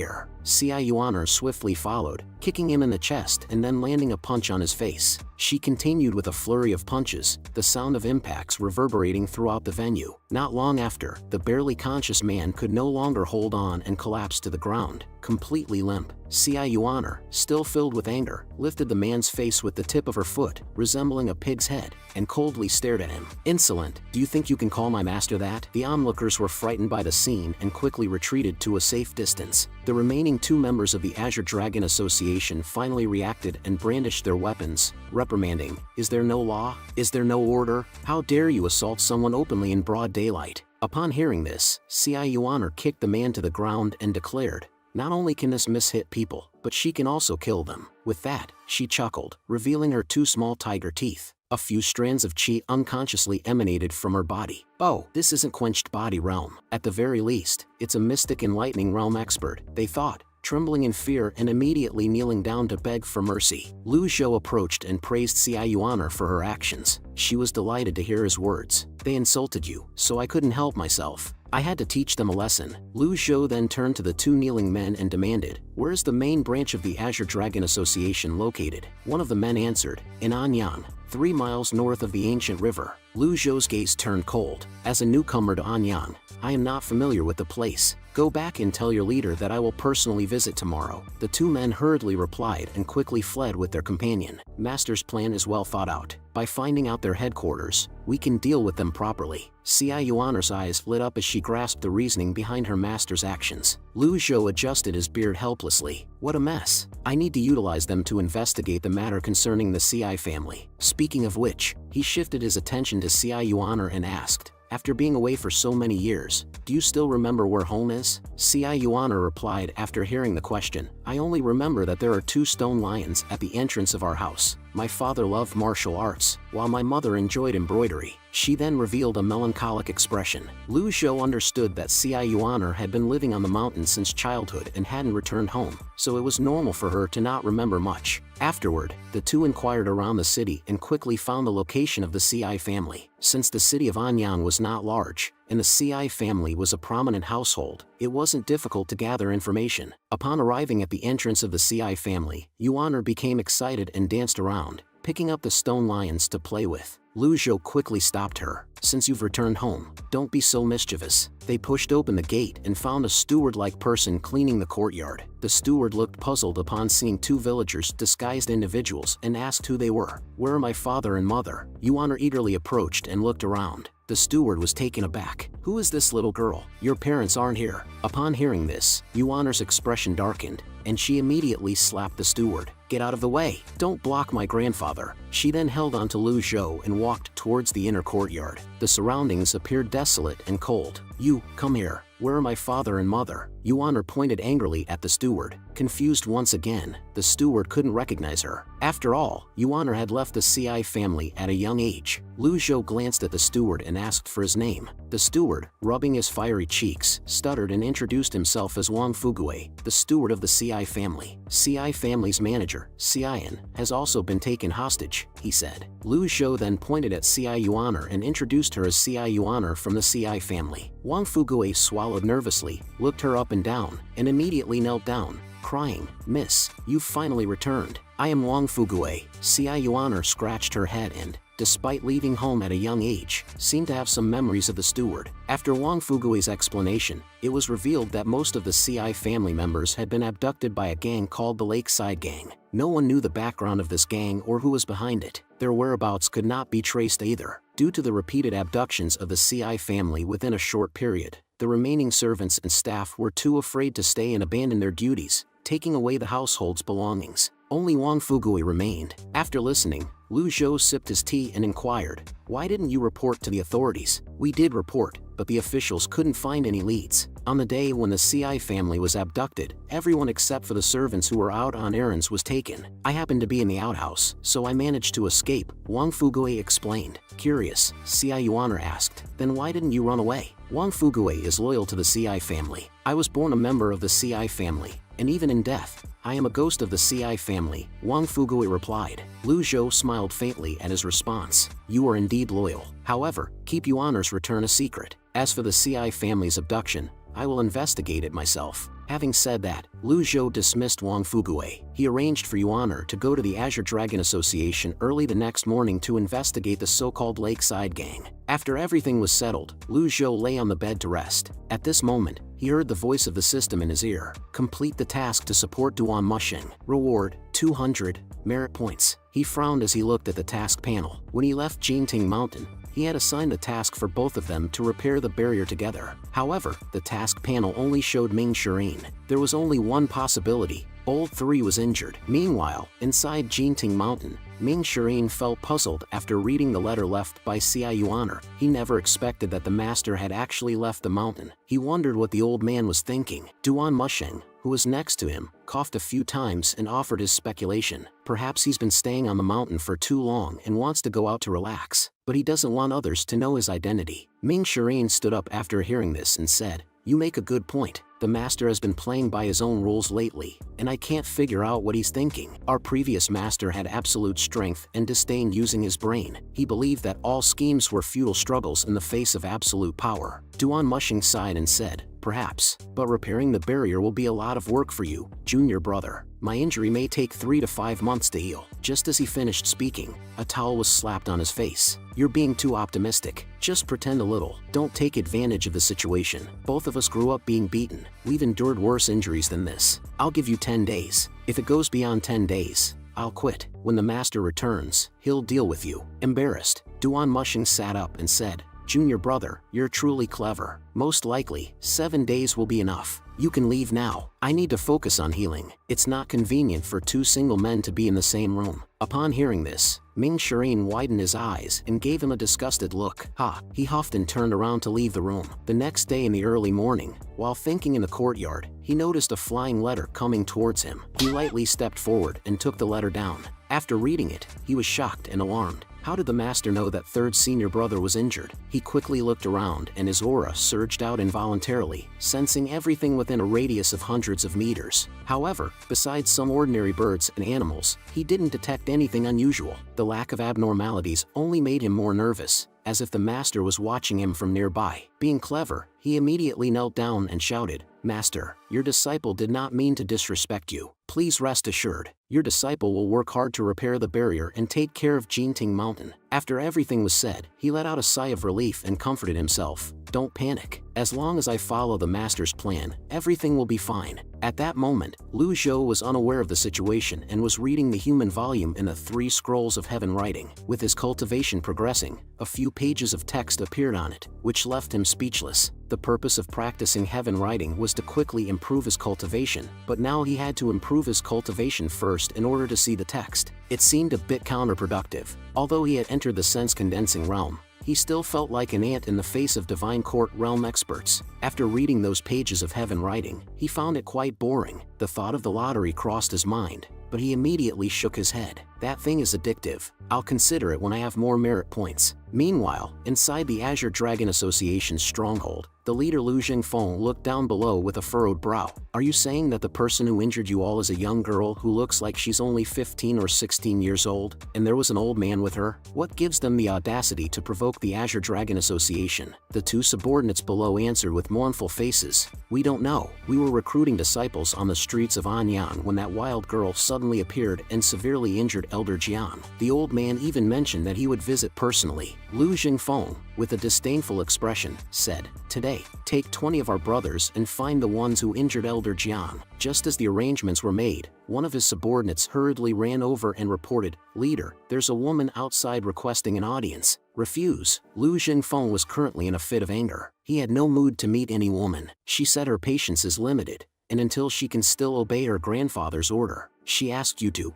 air. Xia Yuaner swiftly followed, kicking him in the chest and then landing a punch on his face. She continued with a flurry of punches, the sound of impacts reverberating throughout the venue. Not long after, the barely conscious man could no longer hold on and collapsed to the ground, completely limp. Xia Yuaner, still filled with anger, lifted the man's face with the tip of her foot, resembling a pig's head, and coldly stared at him. "Insolent, do you think you can call my master that?" The onlookers were frightened by the scene and quickly retreated to a safe distance. The remaining 2 members of the Azure Dragon Association finally reacted and brandished their weapons, reprimanding, "Is there no law? Is there no order? How dare you assault someone openly in broad daylight?" Upon hearing this, Xia Yuaner kicked the man to the ground and declared, "Not only can this miss hit people, but she can also kill them." With that, she chuckled, revealing her 2 small tiger teeth. A few strands of chi unconsciously emanated from her body. Oh, this isn't quenched body realm. At the very least, it's a mystic enlightening realm expert, they thought, trembling in fear and immediately kneeling down to beg for mercy. Lu Zhou approached and praised Xia Yuaner for her actions. She was delighted to hear his words. They insulted you, so I couldn't help myself. I had to teach them a lesson. Lu Zhou then turned to the two kneeling men and demanded, "Where's the main branch of the Azure Dragon Association located?" One of the men answered, "In Anyang, 3 miles north of the ancient river." Lu Zhou's gaze turned cold. "As a newcomer to Anyang, I am not familiar with the place. Go back and tell your leader that I will personally visit tomorrow." The two men hurriedly replied and quickly fled with their companion. Master's plan is well thought out. By finding out their headquarters, we can deal with them properly. Xia Yuaner's eyes lit up as she grasped the reasoning behind her master's actions. Lu Zhou adjusted his beard helplessly. "What a mess. I need to utilize them to investigate the matter concerning the Xi family." Speaking of which, he shifted his attention to Xia Yuaner and asked, "After being away for so many years, do you still remember where home is?" Xia Yuaner replied after hearing the question, "I only remember that there are 2 stone lions at the entrance of our house. My father loved martial arts, while my mother enjoyed embroidery." She then revealed a melancholic expression. Lu Zhou understood that Xia Yuaner had been living on the mountain since childhood and hadn't returned home, so it was normal for her to not remember much. Afterward, the two inquired around the city and quickly found the location of the Ci family. Since the city of Anyang was not large, and the Ci family was a prominent household, it wasn't difficult to gather information. Upon arriving at the entrance of the Ci family, Yuaner became excited and danced around, picking up the stone lions to play with. Lu Zhou quickly stopped her. "Since you've returned home, don't be so mischievous." They pushed open the gate and found a steward-like person cleaning the courtyard. The steward looked puzzled upon seeing 2 villagers disguised individuals and asked who they were. "Where are my father and mother?" Yuaner eagerly approached and looked around. The steward was taken aback. "Who is this little girl? Your parents aren't here." Upon hearing this, Yuaner's expression darkened, and she immediately slapped the steward. "Get out of the way! Don't block my grandfather." She then held onto Lu Zhou and walked towards the inner courtyard. The surroundings appeared desolate and cold. "You, come here. Where are my father and mother?" Yuaner pointed angrily at the steward. Confused once again, the steward couldn't recognize her. After all, Yuaner had left the Ci family at a young age. Lu Zhou glanced at the steward and asked for his name. The steward, rubbing his fiery cheeks, stuttered and introduced himself as Wang Fugue, the steward of the Ci family. Ci family's manager, Xian, has also been taken hostage, he said. Lu Zhou then pointed at Xia Yuaner and introduced her as Xia Yuaner from the Ci family. Wang Fugue swallowed nervously, looked her up and down, and immediately knelt down, crying, "Miss, you've finally returned. I am Wang Fugue." Xia Yuaner scratched her head and, despite leaving home at a young age, seemed to have some memories of the steward. After Wang Fugue's explanation, it was revealed that most of the Ci family members had been abducted by a gang called the Lakeside Gang. No one knew the background of this gang or who was behind it. Their whereabouts could not be traced either. Due to the repeated abductions of the Ci family within a short period, the remaining servants and staff were too afraid to stay and abandon their duties, taking away the household's belongings. Only Wang Fugue remained. After listening, Lu Zhou sipped his tea and inquired, "Why didn't you report to the authorities?" "We did report, but the officials couldn't find any leads. On the day when the Ci family was abducted, everyone except for the servants who were out on errands was taken. I happened to be in the outhouse, so I managed to escape," Wang Fugue explained. Curious, Xia Yuaner asked, "Then why didn't you run away?" Wang Fugue is loyal to the Ci family. "I was born a member of the Ci family, and even in death, I am a ghost of the Ci family," Wang Fugue replied. Lu Zhou smiled faintly at his response. "You are indeed loyal. However, keep Yuaner's return a secret. As for the Ci family's abduction, I will investigate it myself." Having said that, Lu Zhou dismissed Wang Fugue. He arranged for Yuaner to go to the Azure Dragon Association early the next morning to investigate the so-called Lakeside Gang. After everything was settled, Lu Zhou lay on the bed to rest. At this moment, he heard the voice of the system in his ear. "Complete the task to support Duan Musheng. Reward, 200 merit points." He frowned as he looked at the task panel. When he left Jinting Mountain, he had assigned the task for both of them to repair the barrier together. However, the task panel only showed Ming Shirin. There was only one possibility, Old 3 was injured. Meanwhile, inside Jinting Mountain, Ming Shirin felt puzzled after reading the letter left by Xiao Yuaner. He never expected that the master had actually left the mountain. He wondered what the old man was thinking. Duan Musheng, who was next to him, coughed a few times and offered his speculation. Perhaps he's been staying on the mountain for too long and wants to go out to relax, but he doesn't want others to know his identity. Ming Shirin stood up after hearing this and said, "You make a good point. The master has been playing by his own rules lately, and I can't figure out what he's thinking. Our previous master had absolute strength and disdained using his brain. He believed that all schemes were futile struggles in the face of absolute power." Duan Musheng sighed and said, "Perhaps, but repairing the barrier will be a lot of work for you, junior brother. My injury may take 3 to 5 months to heal." Just as he finished speaking, a towel was slapped on his face. "You're being too optimistic. Just pretend a little. Don't take advantage of the situation. Both of us grew up being beaten. We've endured worse injuries than this. I'll give you 10 days. If it goes beyond 10 days, I'll quit. When the master returns, he'll deal with you." Embarrassed, Duan Musheng sat up and said, "Junior brother, you're truly clever. Most likely, 7 days will be enough. You can leave now. I need to focus on healing. It's not convenient for 2 single men to be in the same room." Upon hearing this, Ming Shirin widened his eyes and gave him a disgusted look. He huffed and turned around to leave the room. The next day in the early morning, while thinking in the courtyard, he noticed a flying letter coming towards him. He lightly stepped forward and took the letter down. After reading it, he was shocked and alarmed. How did the master know that third senior brother was injured? He quickly looked around and his aura surged out involuntarily, sensing everything within a radius of hundreds of meters. However, besides some ordinary birds and animals, he didn't detect anything unusual. The lack of abnormalities only made him more nervous, as if the master was watching him from nearby. Being clever, he immediately knelt down and shouted, "Master, your disciple did not mean to disrespect you. Please rest assured, your disciple will work hard to repair the barrier and take care of Jinting Mountain." After everything was said, he let out a sigh of relief and comforted himself. "Don't panic. As long as I follow the master's plan, everything will be fine." At that moment, Lu Zhou was unaware of the situation and was reading the human volume in the 3 scrolls of heaven writing. With his cultivation progressing, a few pages of text appeared on it, which left him speechless. The purpose of practicing heaven writing was to quickly improve his cultivation, but now he had to improve his cultivation first in order to see the text. It seemed a bit counterproductive. Although he had entered the sense-condensing realm, he still felt like an ant in the face of divine court realm experts. After reading those pages of heaven writing, he found it quite boring. The thought of the lottery crossed his mind, but he immediately shook his head. "That thing is addictive. I'll consider it when I have more merit points." Meanwhile, inside the Azure Dragon Association's stronghold, the leader Lu Jingfeng looked down below with a furrowed brow. "Are you saying that the person who injured you all is a young girl who looks like she's only 15 or 16 years old, and there was an old man with her? What gives them the audacity to provoke the Azure Dragon Association?" The 2 subordinates below answered with mournful faces. "We don't know. We were recruiting disciples on the streets of Anyang when that wild girl suddenly appeared and severely injured Elder Jian. The old man even mentioned that he would visit personally." Lu Jingfeng, with a disdainful expression, said, "Today, take 20 of our brothers and find the ones who injured Elder Jian." Just as the arrangements were made, one of his subordinates hurriedly ran over and reported, "Leader, there's a woman outside requesting an audience. Refuse." Lu Jingfeng was currently in a fit of anger. He had no mood to meet any woman. She said her patience is limited, and until she can still obey her grandfather's order, she asked you to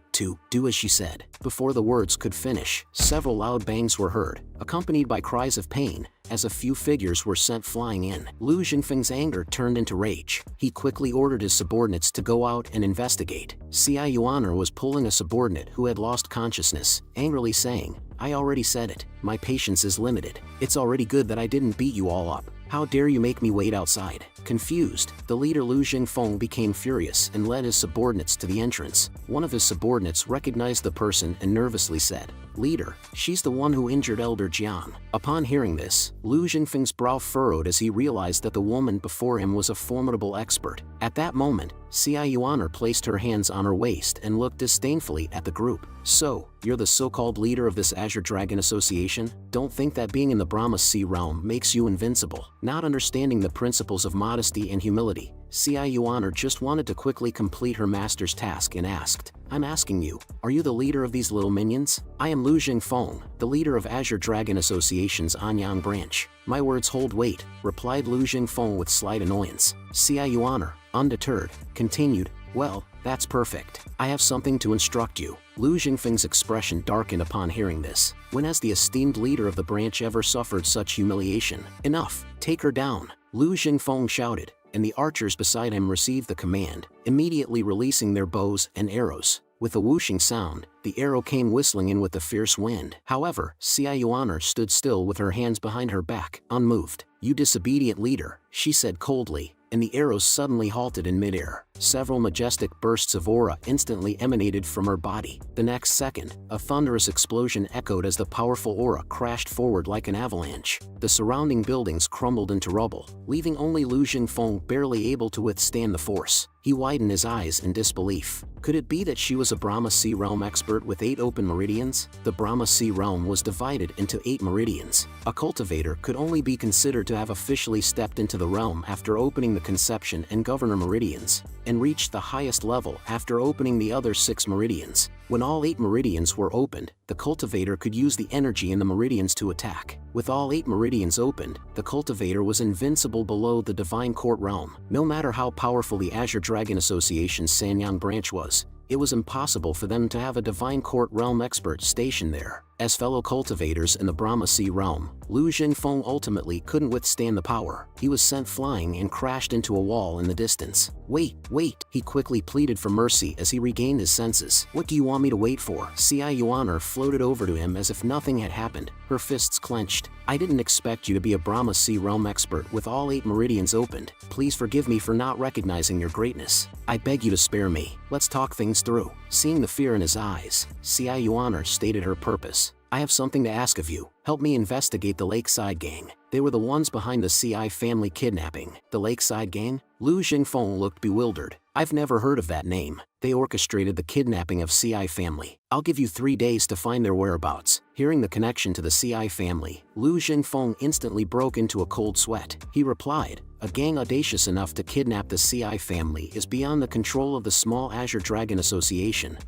do as she said. Before the words could finish, several loud bangs were heard, accompanied by cries of pain, as a few figures were sent flying in. Lu Jingfeng's anger turned into rage. He quickly ordered his subordinates to go out and investigate. Xiao Yuaner was pulling a subordinate who had lost consciousness, angrily saying, "I already said it. My patience is limited. It's already good that I didn't beat you all up. How dare you make me wait outside?" Confused, the leader Lu Jingfeng became furious and led his subordinates to the entrance. One of his subordinates recognized the person and nervously said, "Leader, she's the one who injured Elder Jian." Upon hearing this, Lu Jingfeng's brow furrowed as he realized that the woman before him was a formidable expert. At that moment, Xiao Yuaner placed her hands on her waist and looked disdainfully at the group. "So, you're the so-called leader of this Azure Dragon Association? Don't think that being in the Brahma Sea realm makes you invincible." Not understanding the principles of modesty and humility, Xiao Yuaner just wanted to quickly complete her master's task and asked, "I'm asking you, are you the leader of these little minions?" "I am Lu Jingfeng, the leader of Azure Dragon Association's Anyang branch. My words hold weight," replied Lu Jingfeng with slight annoyance. Xiao Yuaner, undeterred, continued, Well, that's perfect. I have something to instruct you. Lu Jingfeng's expression darkened upon hearing this. When has the esteemed leader of the branch ever suffered such humiliation? Enough! Take her down! Lu Jingfeng shouted, and the archers beside him received the command, immediately releasing their bows and arrows. With a whooshing sound, the arrow came whistling in with the fierce wind. However, Xia Yuaner stood still with her hands behind her back, unmoved. "You disobedient leader," she said coldly, and the arrows suddenly halted in midair. Several majestic bursts of aura instantly emanated from her body. The next second, a thunderous explosion echoed as the powerful aura crashed forward like an avalanche. The surrounding buildings crumbled into rubble, leaving only Lu Jingfeng barely able to withstand the force. He widened his eyes in disbelief. Could it be that she was a Brahma Sea Realm expert with 8 open meridians? The Brahma Sea Realm was divided into 8 meridians. A cultivator could only be considered to have officially stepped into the realm after opening the conception and governor meridians, and reached the highest level after opening the other 6 meridians. When all 8 meridians were opened, the cultivator could use the energy in the meridians to attack. With all 8 meridians opened, the cultivator was invincible below the Divine Court realm. No matter how powerful the Azure Dragon Association's Sanyang branch was, it was impossible for them to have a Divine Court realm expert stationed there. As fellow cultivators in the Brahma Sea realm, Lu Jingfeng ultimately couldn't withstand the power. He was sent flying and crashed into a wall in the distance. "Wait, wait!" he quickly pleaded for mercy as he regained his senses. "What do you want me to wait for?" Xia Yuaner floated over to him as if nothing had happened, her fists clenched. "I didn't expect you to be a Brahma Sea realm expert with all 8 meridians opened. Please forgive me for not recognizing your greatness. I beg you to spare me. Let's talk things through." Seeing the fear in his eyes, Xia Yuaner stated her purpose. "I have something to ask of you. Help me investigate the Lakeside Gang. They were the ones behind the CI family kidnapping." "The Lakeside Gang?" Lu Jingfeng looked bewildered. "I've never heard of that name. They orchestrated the kidnapping of CI family. I'll give you 3 days to find their whereabouts." Hearing the connection to the CI family, Lu Jingfeng instantly broke into a cold sweat. He replied, "A gang audacious enough to kidnap the CI family is beyond the control of the small Azure Dragon Association."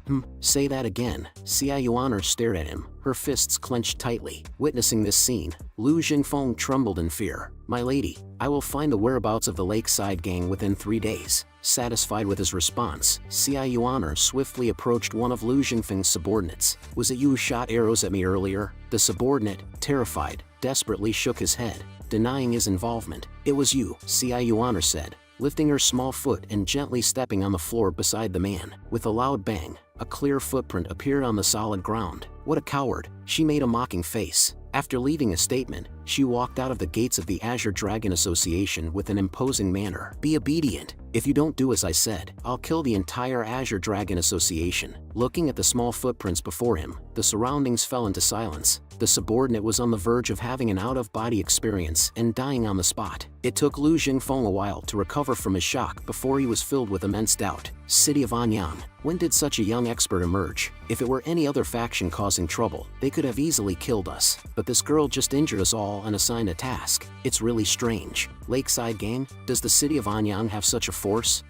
Say that again." Xia Yuaner stared at him, her fists clenched tightly. Witnessing this scene, Lu Jingfeng trembled in fear. "My lady, I will find the whereabouts of the Lakeside Gang within 3 days." Satisfied with his response, Xia Yuaner swiftly approached one of Lu Jingfeng's subordinates. "Was it you who shot arrows at me earlier?" The subordinate, terrified, desperately shook his head, denying his involvement. "It was you," Xia Yuaner said, lifting her small foot and gently stepping on the floor beside the man. With a loud bang, a clear footprint appeared on the solid ground. "What a coward!" She made a mocking face. After leaving a statement, she walked out of the gates of the Azure Dragon Association with an imposing manner. "Be obedient. If you don't do as I said, I'll kill the entire Azure Dragon Association." Looking at the small footprints before him, the surroundings fell into silence. The subordinate was on the verge of having an out-of-body experience and dying on the spot. It took Lu Jingfeng a while to recover from his shock before he was filled with immense doubt. City of Anyang. When did such a young expert emerge? If it were any other faction causing trouble, they could have easily killed us. But this girl just injured us all and assigned a task. It's really strange. Lakeside Gang? Does the city of Anyang have such a force?